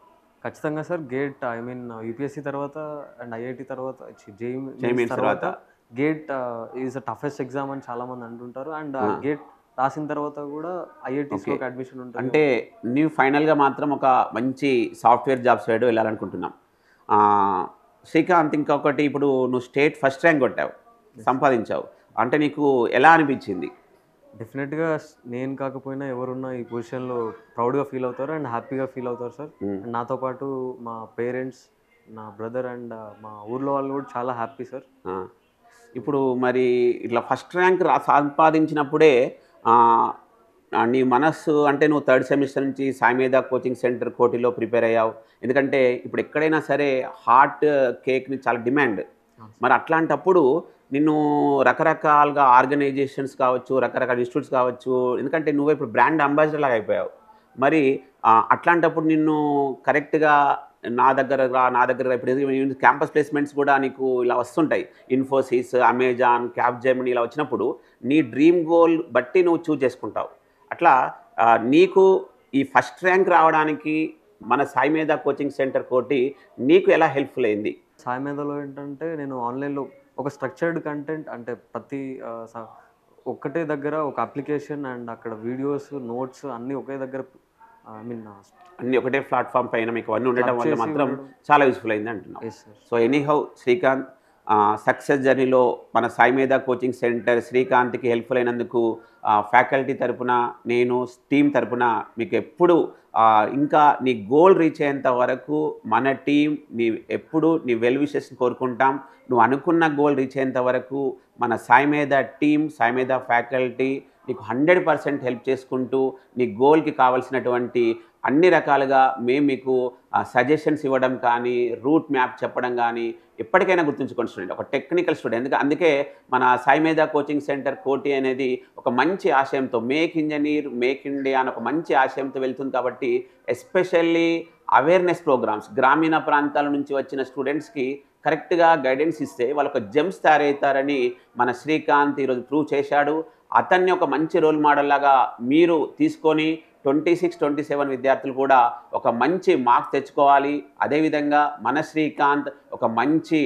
ఖచ్చితంగా sir, gate I mean UPSC తర్వాత అండ్ ఐఐటి తర్వాత, జేఈఈ తర్వాత gate is a toughest exam అని చాలామంది అంటుంటారు. అండ్ గేట్ రాసిన తర్వాత కూడా ఐఐటీస్లోకి అడ్మిషన్ ఉంటుంది. అంటే నువ్వు ఫైనల్గా మాత్రం ఒక మంచి సాఫ్ట్వేర్ జాబ్ సైడ్ వెళ్ళాలనుకుంటున్నాం. శ్రీకాంత్, ఇంకొకటి, ఇప్పుడు నువ్వు స్టేట్ ఫస్ట్ ర్యాంక్ కొట్టావు, సంపాదించావు, అంటే నీకు ఎలా అనిపించింది? డెఫినెట్గా నేను కాకపోయినా ఎవరున్నా ఈ పొజిషన్లో ప్రౌడ్గా ఫీల్ అవుతారు అండ్ హ్యాపీగా ఫీల్ అవుతారు సార్. అండ్ నాతో పాటు మా పేరెంట్స్, నా బ్రదర్ అండ్ మా ఊర్లో వాళ్ళు కూడా చాలా హ్యాపీ సార్. ఇప్పుడు మరి ఇట్లా ఫస్ట్ ర్యాంక్ సంపాదించినప్పుడే నీ మనస్సు అంటే నువ్వు థర్డ్ సెమిస్టర్ నుంచి సాయి మేధా కోచింగ్ సెంటర్ కోటిలో ప్రిపేర్ అయ్యావు. ఎందుకంటే ఇప్పుడు ఎక్కడైనా సరే హాట్ కేక్ని చాలా డిమాండ్. మరి అట్లాంటప్పుడు నిన్ను రకరకాలుగా ఆర్గనైజేషన్స్ కావచ్చు, రకరకాల ఇన్స్టిట్యూట్స్ కావచ్చు, ఎందుకంటే నువ్వు ఇప్పుడు బ్రాండ్ అంబాసిడర్ లాగా అయిపోయావు. మరి అట్లాంటప్పుడు నిన్ను కరెక్ట్గా నా దగ్గర ఇప్పుడు క్యాంపస్ ప్లేస్మెంట్స్ కూడా నీకు ఇలా వస్తుంటాయి. ఇన్ఫోసిస్, అమెజాన్, క్యాప్జెమినీ ఇలా వచ్చినప్పుడు నీ డ్రీమ్ గోల్ బట్టి నువ్వు చూజ్ చేసుకుంటావు. అట్లా నీకు ఈ ఫస్ట్ ర్యాంక్ రావడానికి మన సాయి మేధా కోచింగ్ సెంటర్ కోటి నీకు ఎలా హెల్ప్ఫుల్ అయింది? సాయి మేధాలో ఏంటంటే నేను ఆన్లైన్లో ఒక స్ట్రక్చర్డ్ కంటెంట్, అంటే ప్రతి ఒక్కటే దగ్గర ఒక అప్లికేషన్ అండ్ అక్కడ వీడియోస్, నోట్స్ అన్నీ ఒకే దగ్గర, ఐ మీన్ అన్నీ ఒకటే ప్లాట్ఫామ్ పైన మీకు అన్నీ ఉండటం వల్ల మాత్రం చాలా యూస్ఫుల్ అయింది అంటున్నాను. సో ఎనీహౌ శ్రీకాంత్, సక్సెస్ జర్నీలో మన సాయి మేధా కోచింగ్ సెంటర్ శ్రీకాంత్కి హెల్ప్ఫుల్ అయినందుకు ఫ్యాకల్టీ తరపున నేను టీం తరపున మీకు ఎప్పుడు ఇంకా నీ గోల్ రీచ్ అయ్యేంత వరకు మన టీం ఎప్పుడు నీ వెల్ విషెస్ని కోరుకుంటాం. నువ్వు అనుకున్న గోల్ రీచ్ అయ్యేంత వరకు మన సాయి మేధా టీం, సాయి మేధా ఫ్యాకల్టీ నీకు 100% హెల్ప్ చేసుకుంటూ నీ గోల్కి కావాల్సినటువంటి అన్ని రకాలుగా మేము మీకు సజెషన్స్ ఇవ్వడం కానీ, రూట్ మ్యాప్ చెప్పడం కానీ, ఎప్పటికైనా గుర్తుంచుకోండి స్టూడెంట్, ఒక టెక్నికల్ స్టూడెంట్. అందుకే మన సాయి మేధా కోచింగ్ సెంటర్ కోటి అనేది ఒక మంచి ఆశయంతో, మేక్ ఇంజనీర్ మేక్ ఇండియా అని ఒక మంచి ఆశయంతో వెళ్తుంది. కాబట్టి ఎస్పెషల్లీ అవేర్నెస్ ప్రోగ్రామ్స్, గ్రామీణ ప్రాంతాల నుంచి వచ్చిన స్టూడెంట్స్కి కరెక్ట్గా గైడెన్స్ ఇస్తే వాళ్ళు ఒక జెమ్స్ తయారవుతారని మన శ్రీకాంత్ ఈరోజు ప్రూవ్ చేశాడు. అతన్ని ఒక మంచి రోల్ మోడల్ లాగా మీరు తీసుకొని 26, 27 విద్యార్థులు కూడా ఒక మంచి మార్క్ తెచ్చుకోవాలి. అదేవిధంగా మన శ్రీకాంత్ ఒక మంచి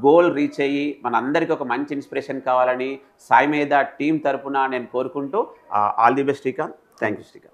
గోల్ రీచ్ అయ్యి మనందరికీ ఒక మంచి ఇన్స్పిరేషన్ కావాలని సాయి మేధా టీం తరపున నేను కోరుకుంటూ all the best Srikanth. Thank you Srikanth.